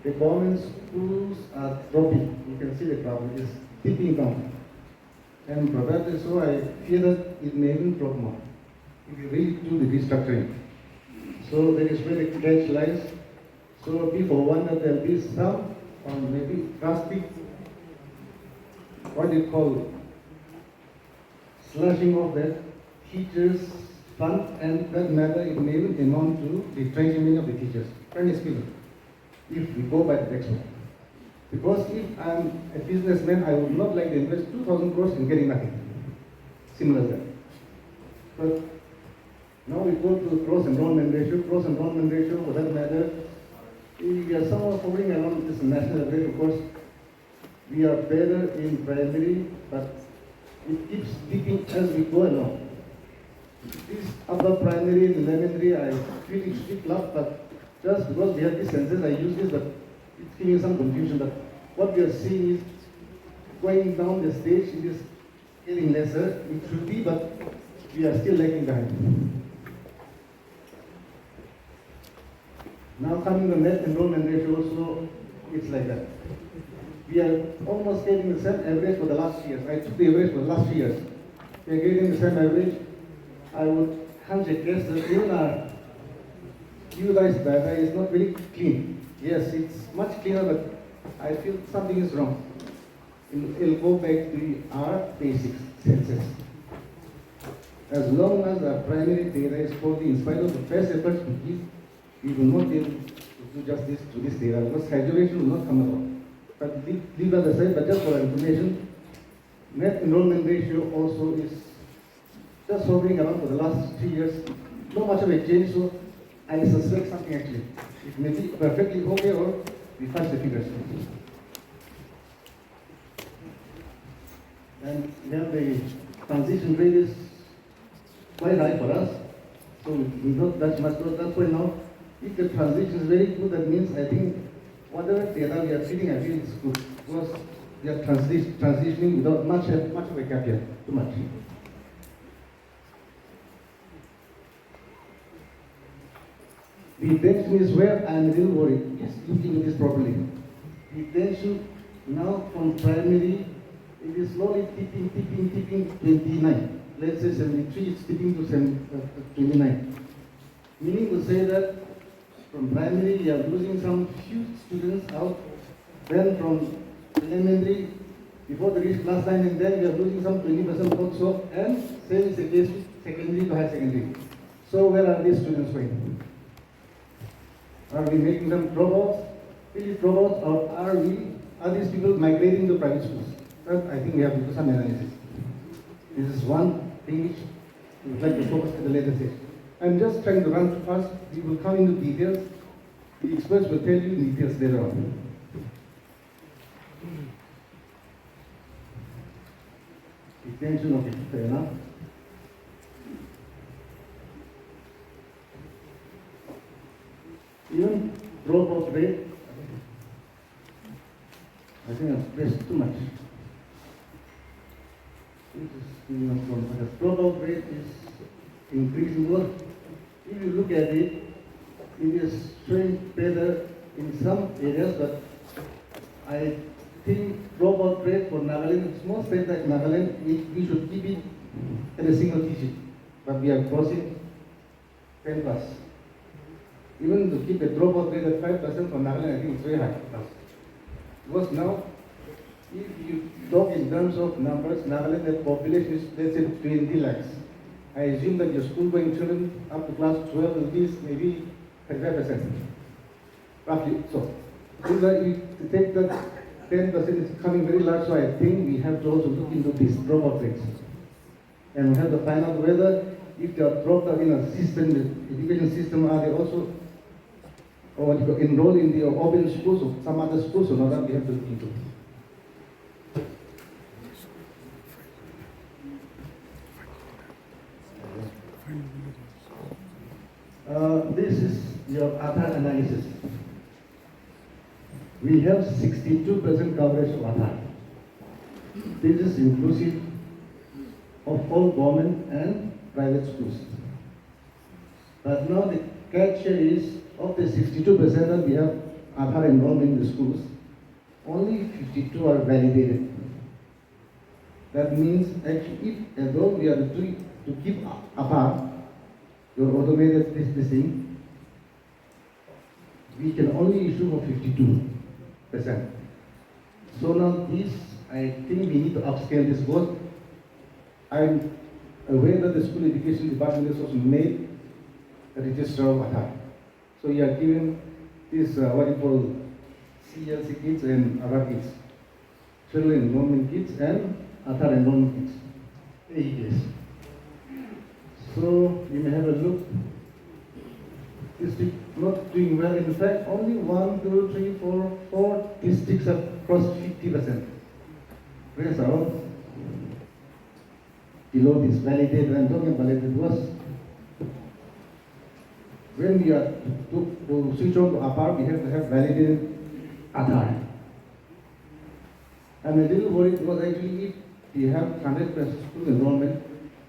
the government schools are dropping. You can see the graph, it is tipping down. And probably so, I fear that it may even drop more if you really do the restructuring. So that is where the catch lies. So before one that there will be some, or maybe drastic, what do you call, slashing of the teachers' fund, and that matter it may even amount to the retrenchment of the teachers. Frankly speaking, if we go by the textbook. Because if I'm a businessman, I would not like to invest 2,000 crores in getting nothing. Similar to that. But now we go to cross enrollment ratio, for that matter, we are somehow hovering around this national average. Of course, we are better in primary, but it keeps dipping as we go along. This upper primary and elementary, I feel it should love, but just because we have this census, I use this, but it's giving some confusion. But what we are seeing is going down the stage, it is getting lesser. It should be, but we are still lagging behind. Now coming to net enrollment ratio also, it's like that. We are almost getting the same average for the last years. I took the average for the last 3 years. We are getting the same average. I would hunch a guess that even our utilized data is not very clean. Yes, it's much cleaner, but I feel something is wrong. It'll go back to our basics, census. As long as our primary data is faulty, in spite of the best efforts we give, we will not be able to do justice to this data because graduation will not come about. But leave that aside, but just for information, net enrollment ratio also is just hovering around for the last 3 years. Not much of a change, so I suspect something actually. It may be perfectly okay or we fudge the figures. And then the transition rate is quite high for us, so we not that much. So that's why now, if the transition is very good, that means I think whatever data we are feeding, I feel it's good because we are transitioning without much of a gap here, too much. Retention is where I am a little worried. Please look into this properly. Retention now from primary, it is slowly tipping 29. Let's say 73, it's tipping to 29. Meaning to say that from primary, you are losing some few students out. Then from elementary, before they reach class 9 and then we are losing some 20% also. And same is the case with secondary to higher secondary. So where are these students going? Are we making them dropouts, really dropouts, or are these people migrating to private schools? That I think we have to do some analysis. This is one thing which we would like to focus at the later stage. I'm just trying to run too fast. We will come into details. The experts will tell you details later on. Retention, okay, fair enough. Even dropout rate, I think I've pressed too much. Dropout rate is increasing. Well, if you look at it, it is showing better in some areas, but I think dropout rate for Nagaland, small state like Nagaland, we should keep it at a single digit, but we are crossing 10 plus. Even to keep a dropout rate at 5% for Nagaland, I think it's very high. Because now, if you talk in terms of numbers, Nagaland, the population is, let's say, 20 lakhs. I assume that your school-going children up to class 12 will be maybe 35%. Roughly so. If you take that 10% is coming very large, so I think we have to also look into these dropout rates. And we have to find out whether if they are dropped out in a system, the education system, are they also enrolled in the open schools or some other schools or not, that we have to look into. This is your Aadhaar analysis. We have 62% coverage of Aadhaar. This is inclusive of all government and private schools. But now the catch here is, of the 62% that we have Aadhaar enrollment in the schools, only 52 are validated. That means actually, if although we are doing to keep Aadhaar, your automated this thing, we can only issue for 52%. So now this, I think we need to upscale this both. I'm aware that the school education department has also made a register of Aadhaar. So you are given this what you call CLC kits and Aadhaar kits, children enrollment kits and Aadhaar enrollment kits, AEKs. So you may have a look. This is not doing well. In fact, only 4 districts have crossed 50%. Whereas our below this validated, I'm talking about validated was when we are to switch on to Aadhaar, we have to have validated Aadhaar. I'm a little worried because actually if we have 100% school enrollment,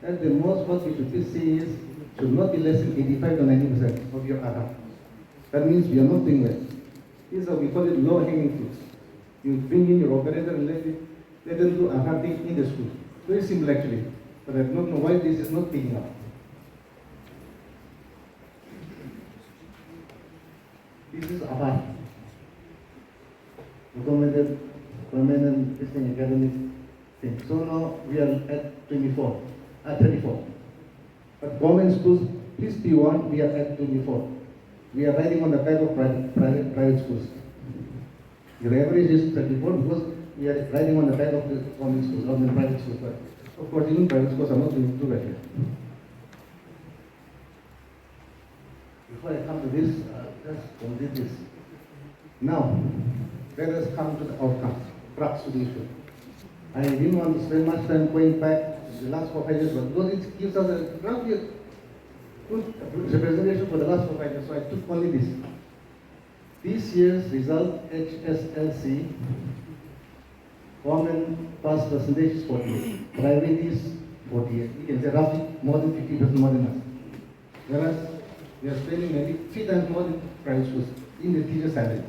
at the most what we should be saying is should not be less than 85 to 90% of your Aadhaar. That means we are not doing well. These are, we call it low-hanging fruits. You bring in your operator and let them do Aadhaar thing in the school. Very simple actually, but I don't know why this is not picking up. This is Aadhaar. Recommended permanent testing academic thing. So now we are at 34. 34. But government schools, please be warned, we are at 24. We are riding on the back of private schools. Your average is 34 because we are riding on the back of the government schools, not the private schools. But of course, even private schools are not doing too bad here. Before I come to this, just complete this. Now, let us come to the outcomes, crux to the issue. I didn't want to spend much time going back the last 4 pages, but because it gives us a roughly good representation for the last 4 pages, so I took only this. This year's result, HSLC, government pass percentage is 48, private is 48. You can say roughly more than 50% more than us. Whereas We are spending maybe 3 times more in private schools in the teacher salary.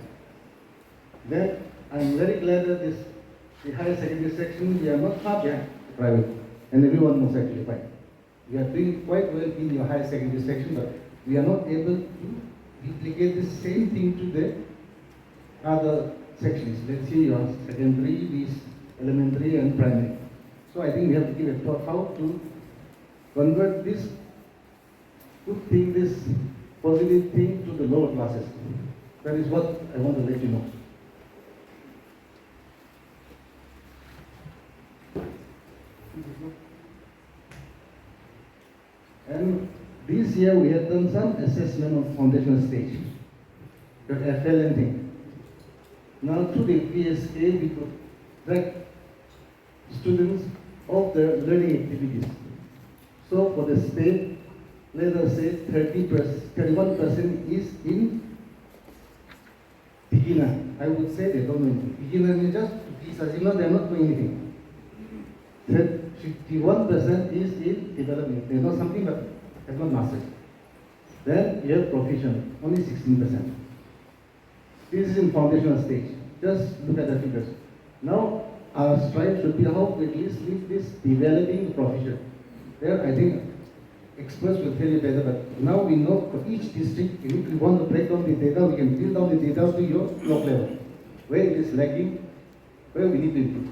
Then I'm very glad that the higher secondary section, we are not far behind the private, and everyone knows actually fine. We are doing quite well in your higher secondary section, but we are not able to replicate the same thing to the other sections. Let's say your secondary, this elementary and primary. So I think we have to give a thought how to convert this good thing, this positive thing to the lower classes. That is what I want to let you know. And this year we have done some assessment of foundational stage, the FLN thing. Now through the PSA we could track students of their learning activities. So for the state, let us say 31% is in beginner. I would say they don't know anything. Beginner means just they are not doing anything. 51% is in development. They know something but have not mastered. Then you have proficient, only 16%. This is in foundational stage. Just look at the figures. Now our strive should be how to at least leave this developing proficient. There I think experts will tell you better, but now we know for each district, if we want to break down the data, we can build down the data to your block level. Where it is lacking, where we need to improve.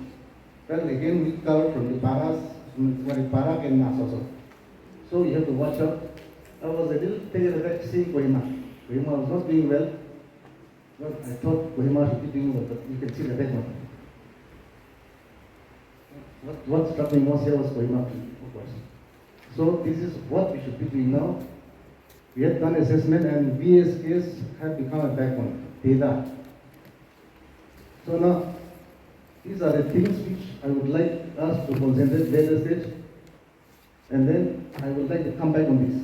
Well, again, we cover from the paras, Parak and Nas also. So you have to watch out. I was a little taken aback seeing Kohima. Kohima was not doing well. Well, I thought Kohima should be doing well, but you can see the background. What struck me most here was Kohima, of course. So this is what we should be doing now. We have done assessment and VSKs have become a backbone, data. So now, these are the things which I would like us to concentrate later stage, and then I would like to come back on this.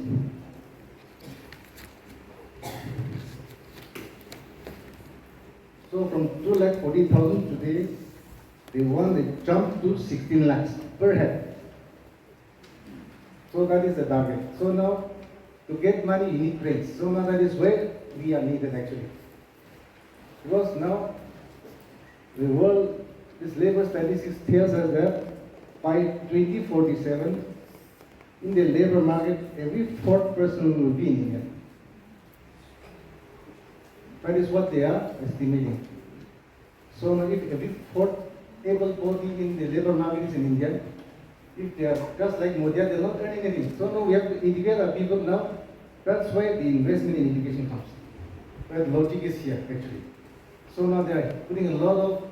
So from 2,40,000 today, they want to jump to 16 lakhs per head. So that is the target. So now, to get money, you need grades. So now that is where we are needed actually. Because now, the world, this labor statistics tells us that by 2047, in the labor market, every fourth person will be in India. That is what they are estimating. So now if every fourth able body in the labor market is in India, if they are just like Modi, they are not earning anything. So now we have to educate our people now. That's why the investment in education comes. Where the logic is here actually. So now they are putting a lot of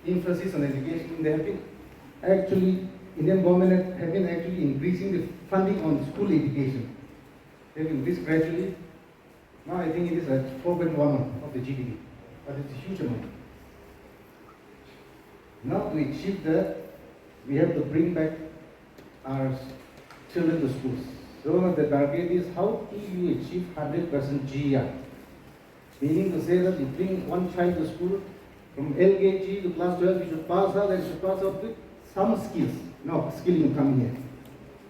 emphasis on education. They have been actually, Indian government have been actually increasing the funding on school education. They have increased gradually. Now I think it is at 4.1 of the GDP, but it's a huge amount. Now to achieve that, we have to bring back our children to schools. So the target is how do you achieve 100% GER? Meaning to say that you bring one child to school, from LKG to class 12, you should pass out and should pass out with some skills. No, skilling coming here.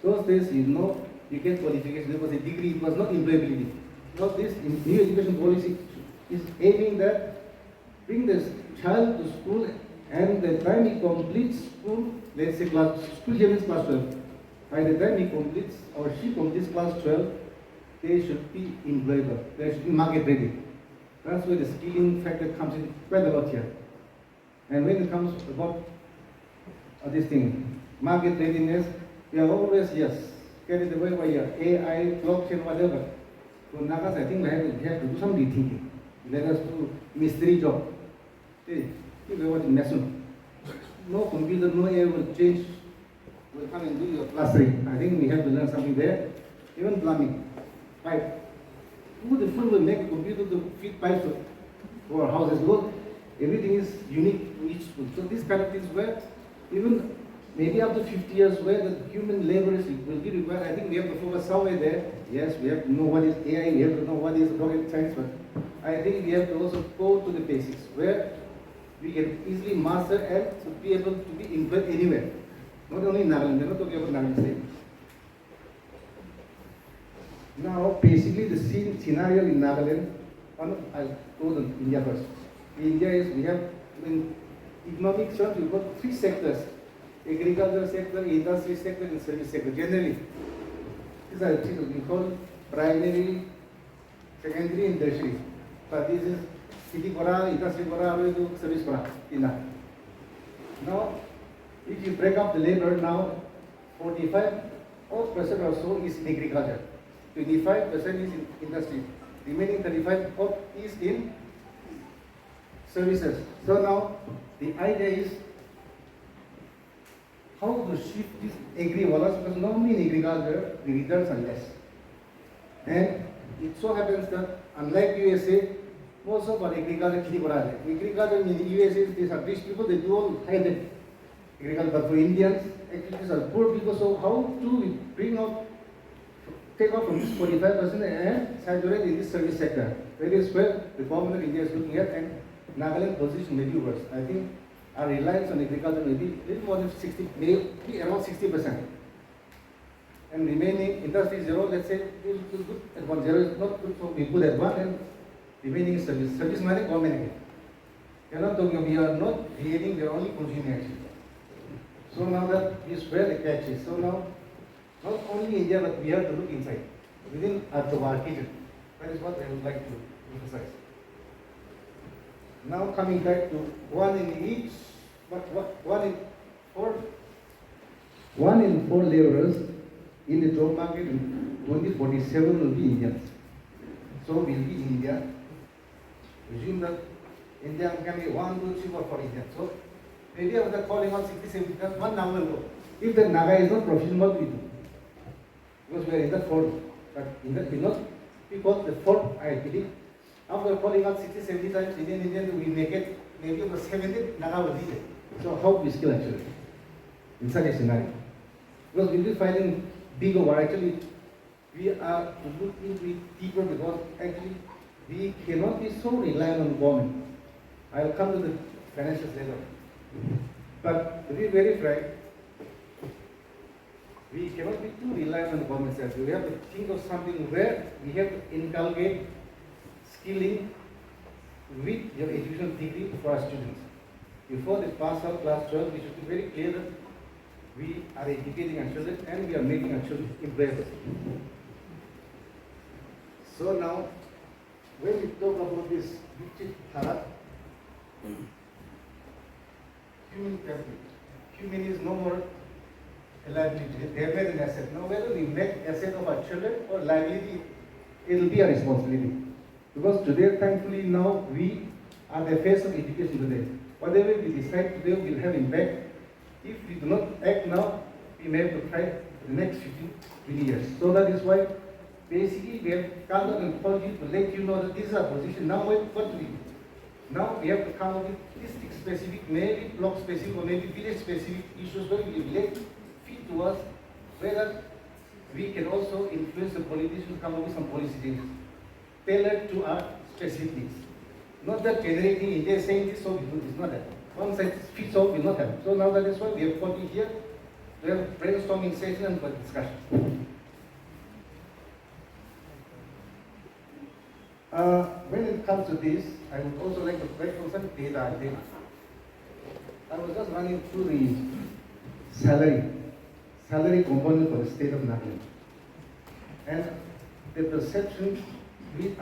Those days, you get qualification. There was a degree, it was not employability. Now this new education policy is aiming that bring this child to school, and the time he completes school, let's say school here is class 12. By the time he completes or she completes class 12, they should be employable. They should be market ready. That's where the skilling factor comes in quite a lot here. And when it comes about this thing, market readiness, we are always, carried away by AI, blockchain, whatever. For Nagas, I think we have to do some rethinking. Let us do mystery job. Hey, think about it, national. No computer, no AI will change, will come and do your plastering. I think we have to learn something there. Even plumbing, pipe. Who the fool will make a computer to feed pipes to our houses? Because everything is unique to each school. So these kind of things where even maybe after 50 years where the human labor will be required, I think we have to focus somewhere there. Yes, we have to know what is AI, we have to know what is rocket science, but I think we have to also go to the basics where we can easily master and to be able to be employed anywhere. Not only in Nagaland, we're not talking about Nagaland state. Now, basically, the scenario in Nagaland, I'll go to India first. In India is we have, in economic terms, we've got three sectors: agriculture sector, industry sector, and service sector. Generally, these are three we call primary, secondary, and tertiary. But this is city kora, industry kora, service kora. Now, if you break up the labor now, 45% or so is in agriculture, 25% is in industry, remaining 35% is in services. So now the idea is how to shift this agri-wallahs, because normally in agriculture the returns are less. And it so happens that unlike USA, most of our agriculture is agriculture in USA, these are rich people, they do all high-tech agriculture. But for Indians, actually these are poor people. So how do we bring out, take out from this 45% and saturate in this service sector? That is where the government of India is looking at, and Nagaland position may be worse. I think our reliance on agriculture may be a little more than 60, maybe around 60%. And remaining industry zero, let's say, is good at 1. Zero is not good, so we put at 1, and remaining is service. Service money, government again. We are not talking, we are not creating, we are only consuming actually. So now that is where the catch is. So now, not only India, but we have to look inside, within our kitchen. That is what I would like to emphasize. Now coming back to one in four laborers in the job market in 2047 will be Indians. So we'll be in India. Assume that India can be 1, 2, 3, 4 Indians. So maybe after calling out 60, 70, one Naga will go. If the Naga is not proficient, what we do? Because we are in the fourth, but in the not because the fourth I believe. After calling out 60, 70 times Indian, we make it maybe over 70, Naga will lead it. So how we skill actually in such a scenario? Because we'll be finding bigger war. Actually, we are to look into it deeper, because actually we cannot be so reliant on government. I'll come to the financials later. But to be very frank, we cannot be too reliant on the government sector. We have to think of something where we have to inculcate skilling with your educational degree for our students. Before they pass out class 12, we should be very clear that we are educating our children and we are making our children employable. So now, when we talk about this human capital, human is no more a liability, they are an asset. Now whether we make asset of our children or liability, it will be a responsibility. Because today, thankfully, now we are the face of education today. Whatever we decide today will have impact. If we do not act now, we may have to try the next 15, 20 years. So that is why basically we have come down and called you to let you know that this is our position. Now what do we do? Now we have to come up with district specific, maybe block specific, or maybe village specific issues where we let feed to us, whether we can also influence the politicians to come up with some policy changes tailored to our specific needs. Not that generating India saying this, so we do this, not that. One size fits all will not happen. So now that is why we have got you here. We have brainstorming session and for discussion. When it comes to this, I would also like to break on some data. I was just running through the salary component for the state of Nagaland. And the perception with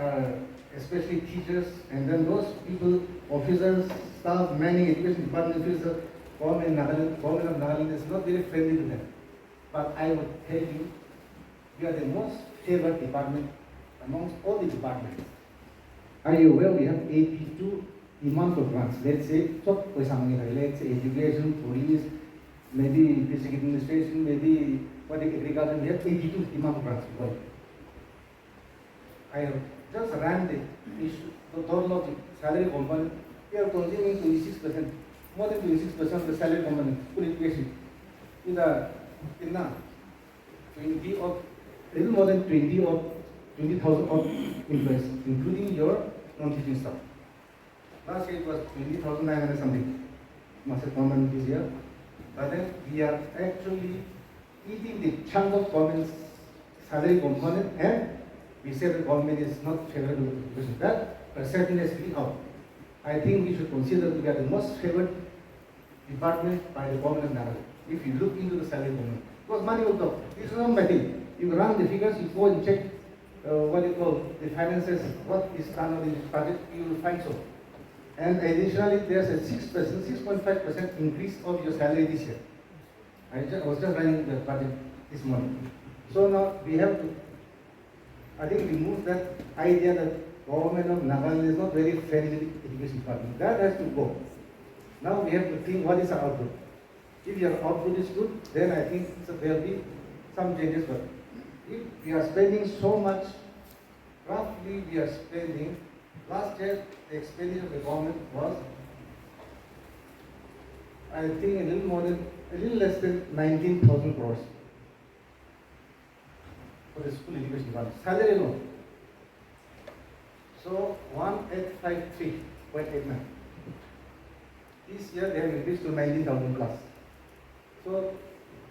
especially teachers and then those people, officers, staff, manning, education department officers, government of Nagaland is not very friendly to them. But I would tell you, we are the most favored department amongst all the departments. Are you aware we have 82 demand for grants? Let's say, let's say education, police, maybe district administration, maybe agriculture, we have 82 demand for grants. I have just ran the issue, the total of the salary component. We are consuming 26%, more than 26% of the salary component, full education. In 20 or little more than 20,000 of employees, including your non-teaching staff. Last year it was 20,900 something. Master government this year. But then we are actually eating the chunk of government's salary component, and we say the government is not favorable to education. That perception has to be out. I think we should consider to be the most favored department by the Government of Nagaland. If you look into the salary government, because money will talk. This is not my thing. You run the figures, you go and check what you call the finances, what is done in this budget, you will find so. And additionally, there's a 6.5% increase of your salary this year. I was just running the budget this morning. So now we have to, I think, remove that idea that Government of Nagaland is not very friendly with education department. That has to go. Now we have to think what is our output. If your output is good, then I think there will be some changes. But if we are spending so much, roughly we are spending, last year the expenditure of the government was, I think, a little less than 19,000 crores for the school education department. Salary alone. So 1853.89. This year they have increased to 19,000 plus. So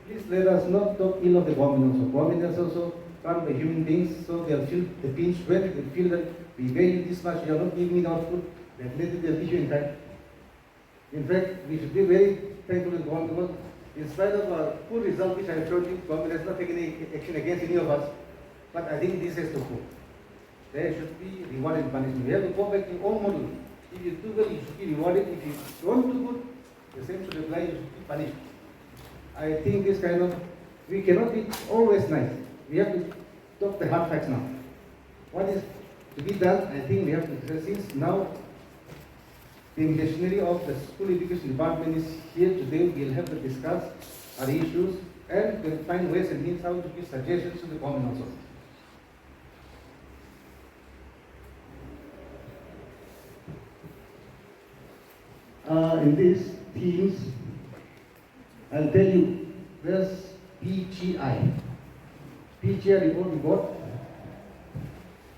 please let us not talk ill of the government also. Government is also run by human beings, so they'll feel the pinch when they feel that we pay you this much, you are not giving me enough food, definitely they'll issue in fact. In fact, we should be very thankful to the government because in spite of our poor result, which I have told you, government has not taken any action against any of us, but I think this has to go. There should be reward and punishment. We have to go back to our own model. If you do well, you should be rewarded. If you don't do good, the same should apply, you should be punished. I think this kind of, we cannot be always nice. We have to talk the hard facts now. What is to be done, I think we have to, since now the machinery of the school education department is here today, we'll have to discuss our issues and we'll find ways and means how to give suggestions to the government also. In these themes, I'll tell you, there's PGI. PGI report we got.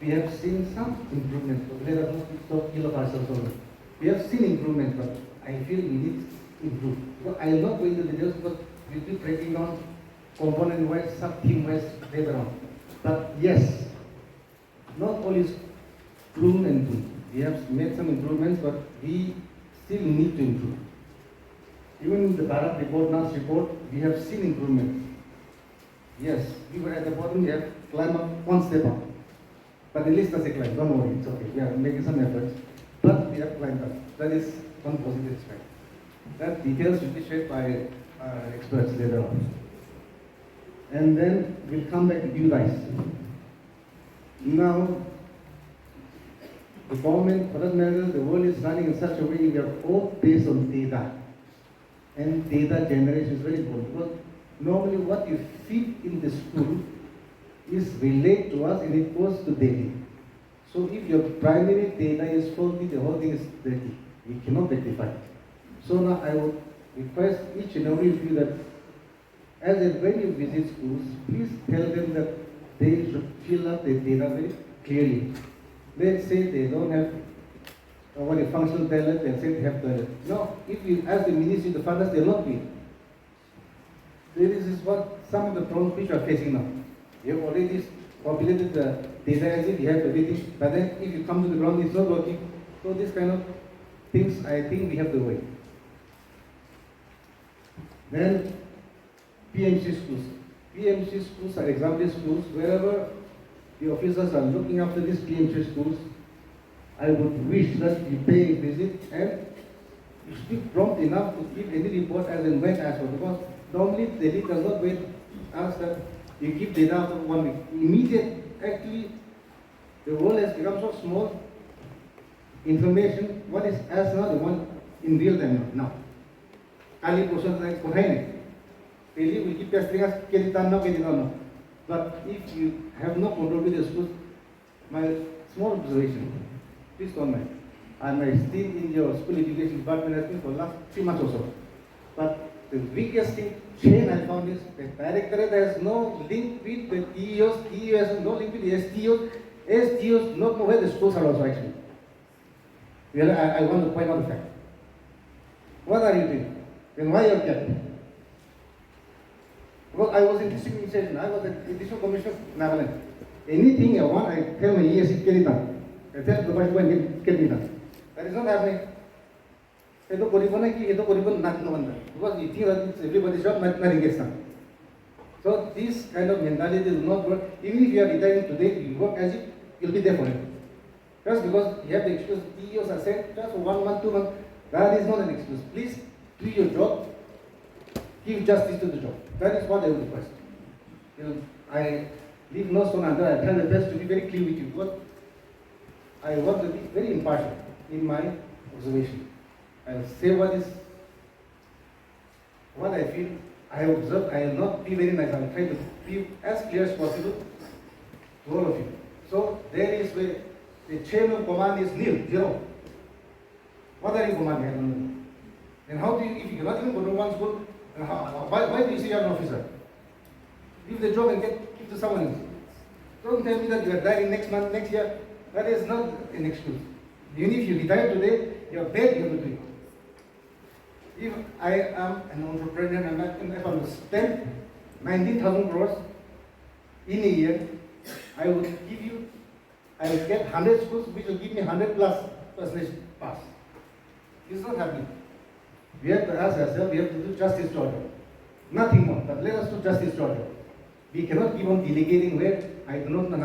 We have seen some improvement. So let us not talk ill of ourselves also. We have seen improvement, but I feel we need to improve. So I will not go into the details, but we'll be breaking down component-wise, sub-theme-wise later on. But yes, not all is gloom and doom. We have made some improvements, but we still need to improve. Even in the Bharat report, last report, we have seen improvement. Yes, we were at the bottom, we have climbed up one step up. But at least that's a climb, don't worry, it's okay. We are making some efforts, but we have climbed up. That is one positive aspect. That details will be shared by experts later on. And then we'll come back to you guys. Now, the government, for that matter, the world is running in such a way we are all based on data. And data generation is very important because normally what you feed in the school is relayed to us and it goes to Delhi. So if your primary data is faulty, the whole thing is dirty. We cannot rectify it. So now I would request each and every of you that as and when you visit schools, please tell them that they should fill up their data very clearly. Let's say they don't have a functional toilet, they'll say they have toilet. No, if you ask the ministry, the fathers, they'll not be. This is what some of the problems which we are facing now. We have already populated the data as if we have everything, but then if you come to the ground, it's not working. So this kind of things, I think we have to wait. Then PMC schools. PMC schools are example schools. Wherever the officers are looking after these PMC schools, I would wish that you pay a visit and you should be prompt enough to give any report as and when asked for. Because normally Delhi does not wait ask that you give data after 1 week. Immediate, actually, the world has become so small. Information, what is asked now, the one in real time now. Ali question like Delhi will keep testing us, get it done now, get it done now. But if you have no control with the schools, my small observation, please don't mind. I'm still in your school education department, I think, for the last 3 months or so. But the weakest thing, chain I found is the directorate has no link with the DEOs, DEO has no link with the SDOs, SDOs not know where the schools are also actually. Well, I want to point out the fact. What are you doing? Then why are you kept? Because I was in district administration, I was in district commissioner of Nagaland. Anything I want, I tell my ESC, get it done. I tell the budget, go and get me done. That is not happening. Because you think that it's everybody's job, nothing gets done. So this kind of mentality will not work. Even if you are retiring today, you work as if you'll be there forever. Just because you have the excuse, CEOs are said, just for 1 month, 2 months, that is not an excuse. Please do your job, give justice to the job. That is what I would request. I leave no stone unturned. I try my best to be very clear with you. But I want to be very impartial in my observation. I will say what I feel. I have observed. I will not be very nice. I will try to be as clear as possible to all of you. So there is where the chain of command is nil, zero. What are you commanding? I don't know. And how do you, if you cannot even go to one school, why do you say you are an officer? Leave the job and give to someone else. Don't tell me that you are dying next month, next year. That is not an excuse. Even if you retire today, you are bad, you have to do it. If I am an entrepreneur and if I will spend 19,000 crores in a year, I will get 100 schools which will give me 100 plus percentage pass. This is not happening. We have to ask ourselves, we have to do justice to our job. Nothing more, but let us do justice to our job. We cannot keep on delegating where I do not know.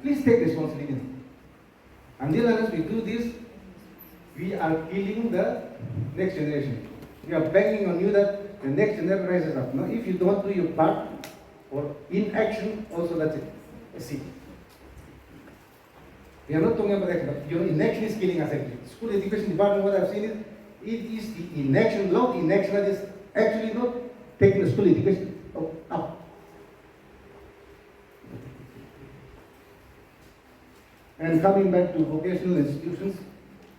Please take responsibility. Until unless we do this, we are killing the next generation. We are banking on you that the next generation rises up. Now, if you don't do your part, or inaction, also that's it. See. We are not talking about action, but your inaction is killing us actually. School education department, what I've seen is, it is the inaction, long inaction that is actually not taking the school education up. And coming back to vocational institutions,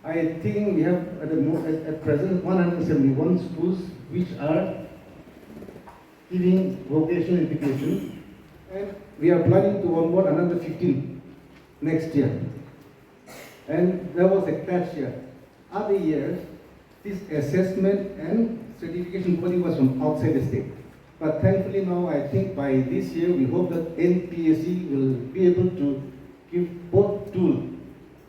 I think we have at present 171 schools which are giving vocational education, and we are planning to onboard another 15 next year. And there was a catch here. Other years, this assessment and certification body was from outside the state. But thankfully now, I think by this year, we hope that NPSC will be able to give both tools.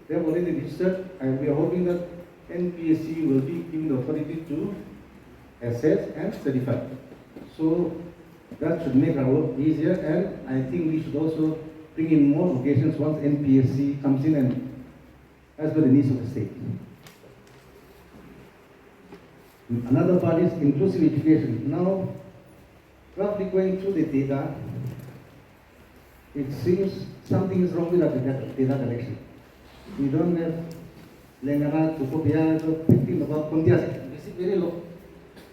They have already registered, and we are hoping that NPSC will be given the authority to assess and certify. So that should make our work easier, and I think we should also bring in more vocations once NPSC comes in and as per the needs of the state. Another part is inclusive education. Now, roughly going through the data, it seems something is wrong with our data collection. We don't have Lengana, Tukopia, 15 about Kondias. This is very low.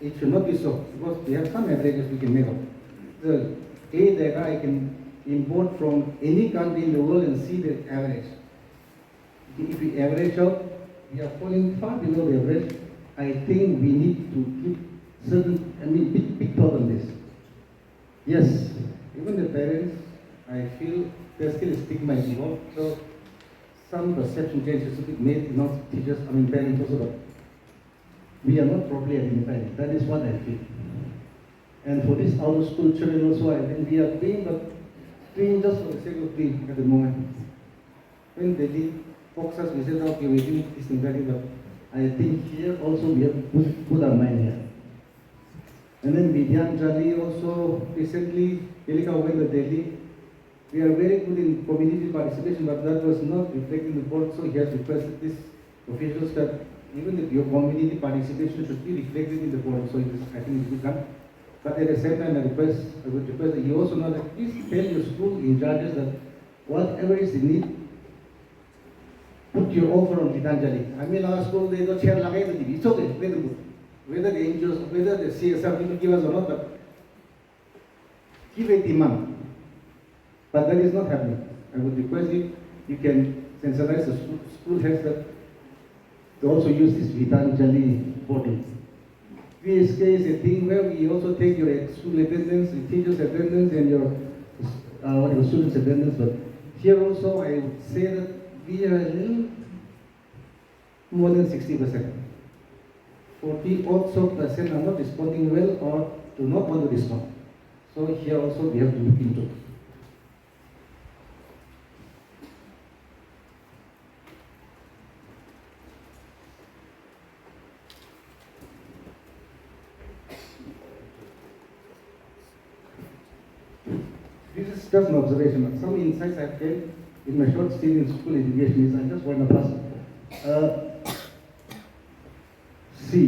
It should not be so, because we have some averages we can make up. The A data I can import from any country in the world and see the average. If we average out, we are falling far below the average. I think we need to keep big thought on this. Yes, even the parents, I feel there's still a stigma involved. So some perception changes to be made, not teachers, parents also, but we are not properly identified. That is what I feel. And for these out of school children also, I think we are doing just for the sake of doing at the moment. When they did focus us, we said, okay, we're doing this and that, but I think here also we have to put our mind here. And then Vidyanjali also recently, Elika went to Delhi. We are very good in community participation, but that was not reflected in the board, so he has requested this officials that even if your community participation should be reflected in the board, so I think it will be done. But at the same time, I would request that you also know that please tell your school in charges that whatever is the need, put your offer on Vidyanjali. Our school, they don't share it's okay, very good. Whether the NGOs, whether the CSR people give us or not, but give a demand. But that is not happening. I would request you can sensitize the school heads that to also use this Vidyanjali voting. VSK is a thing where we also take your school attendance, your teachers' attendance, and your students' attendance. But here also, I would say that we are a little more than 60%. 40% are not responding well or do not want to respond. So here also we have to look into. just an observation. Some insights I've gained in my short stint in school education is I just want to pass. See,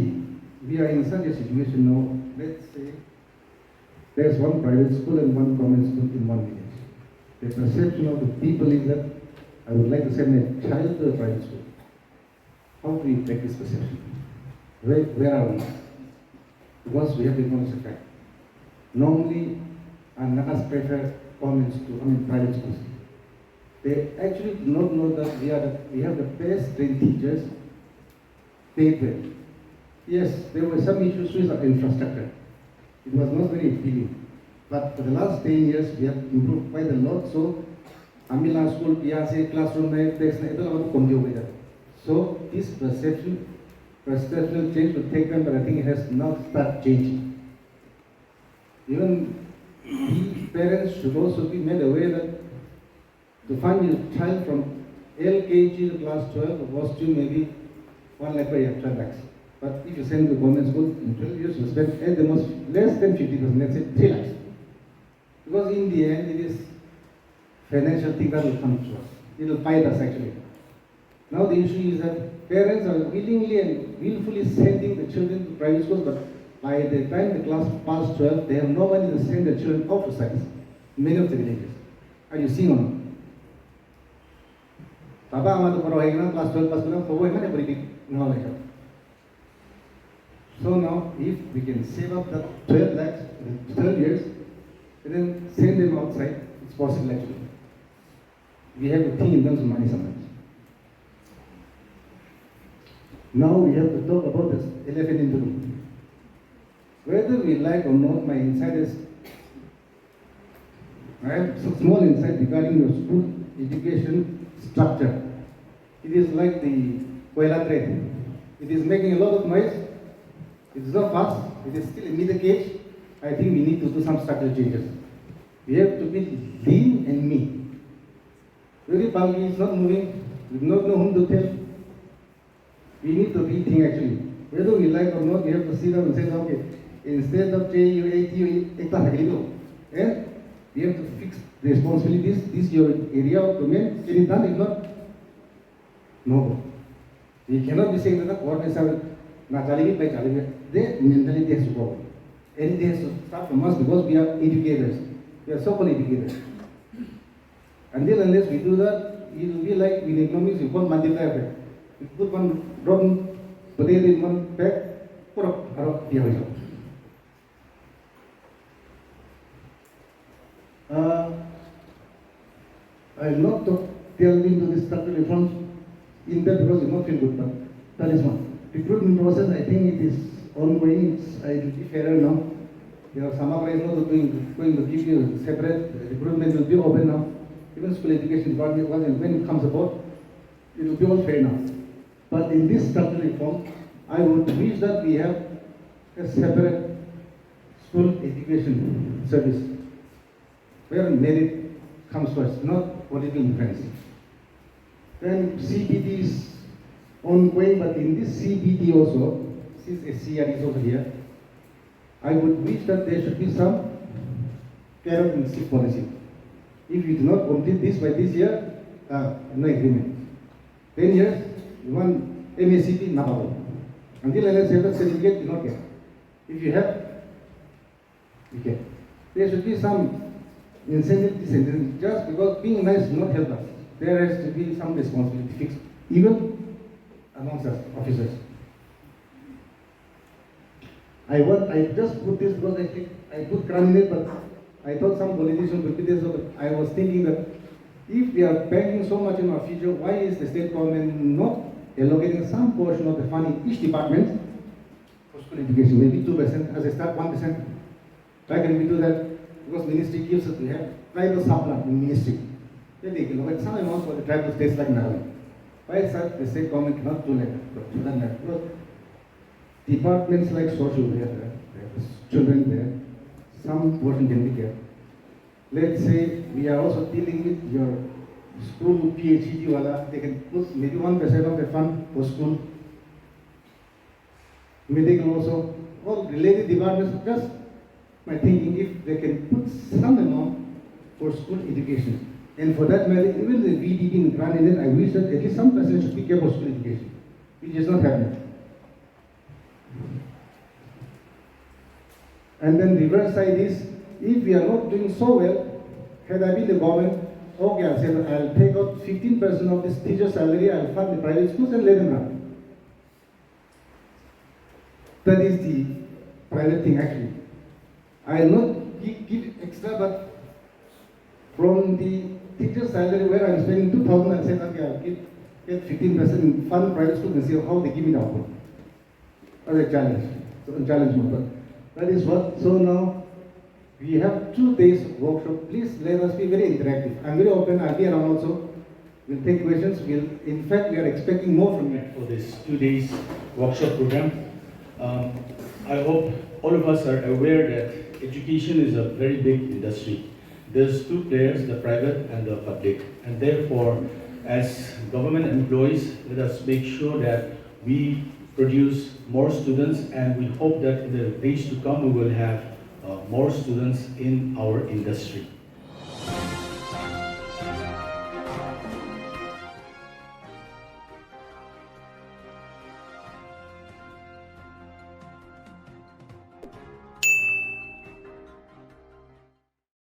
we are in such a situation now. Let's say there's one private school and one government school in one village. The perception of the people is that I would like to send my child to a private school. How do we break this perception? Where are we? Because we have to acknowledge the fact. Normally, Nagas prefer private schools. They actually do not know that we have the best trained teachers, paid well. Yes, there were some issues with our infrastructure. It was not very appealing. But for the last 10 years, we have improved quite a lot. So, Amila school, PRC, classroom, so this perceptual change will take time, but I think it has not started changing. Even we parents should also be made aware that to find your child from LKG to class 12 was to maybe 1 lakh per year, 12 lakhs. But if you send to government school in 12 years, you spend at the most less than 50%, let's say 3 lakhs. Because in the end, it is financial thing that will come to us. It will fight us actually. Now the issue is that parents are willingly and willfully sending the children to private schools, but by the time the class passes 12, they have no money to send their children out to studies. Many of the villages. Are you seeing or not? Papa, amado para class 12 pass ko So now, if we can save up that 12 lakhs in 12 years, and then send them outside, it's possible actually. We have to think in terms of money sometimes. Now we have to talk about this elephant in the room. Whether we like or not, my insight is, I have some small insight regarding your school education structure. It is like the koala train. It is making a lot of noise. It is not fast. It is still in middle cage. I think we need to do some structural changes. We have to be lean and mean. Very bulky is not moving. We do not know whom to tell. We need to rethink actually. Whether we like or not, we have to sit down and say, okay, instead of JU, ATU, and we have to fix the responsibilities. This is your area of domain. Can it done? If not, no. We cannot be saying that the court is not the mentality has to go. And it has to start from us because we are educators. We are so-called educators. Until unless we do that, it will be like in economics, you call multiply effect. You put one rotten potato in one bag, put up here. I will not delve into this structural reforms in that because it will not feel good, but that is one. Recruitment process, I think it is ongoing. It will be fairer now. Samagra is not going to give you separate. Recruitment will be open now. Even school education department, when it comes about, it will be all fair now. But in this structural reform, I would wish that we have a separate school education service where merit comes first, not political influence. Then CBT is ongoing, but in this CBT also, since SCERT is also here, I would wish that there should be some carrot and stick policy. If we do not complete this by this year, no agreement. 10 years, you want MACP, Nagaland. Until unless you have that certificate, you not get. If you have, you get. There should be some incentive, disincentive. Just because being nice does not help us. There has to be some responsibility fixed, even amongst us, officers. I just put this because I put crime in it, but I thought some politicians would be there, so I was thinking that if we are banking so much in our future, why is the state government not allocating some portion of the fund in each department for school education? Maybe 2%, as I start 1%. Why can we do that? Because ministry gives us, we have tribal supplement in ministry. Then they can allocate some amount for the tribal states like Nagaland. Why is that the state government cannot do that? Because departments like social, they have children there, some portion can be kept. Let's say we are also dealing with your school PhD wala, they can put maybe 1% of the fund for school. Medical also, all related departments, just my thinking, if they can put some amount for school education. And for that matter, even the VDD in Grand Indian, I wish that at least some person should take care of school education, which is not happening. And then the reverse side is, if we are not doing so well, had I been the government, okay, I'll say that I'll take out 15% of this teacher's salary, I'll fund the private schools and let them run. That is the private thing actually. I'll not give extra, but from the teacher's salary where I'm spending 2,000, I'll say, okay, I'll get 15% and fund private schools and see how they give me the output. As a challenge, so a challenge mode. That is what, so now we have 2 days workshop. Please let us be very interactive. I'm very open, I'll be around also. We'll take questions. In fact, we are expecting more from you. For this 2 days workshop program. I hope all of us are aware that education is a very big industry. There's 2 players, the private and the public. And therefore, as government employees, let us make sure that we produce more students, and we hope that in the days to come we will have more students in our industry.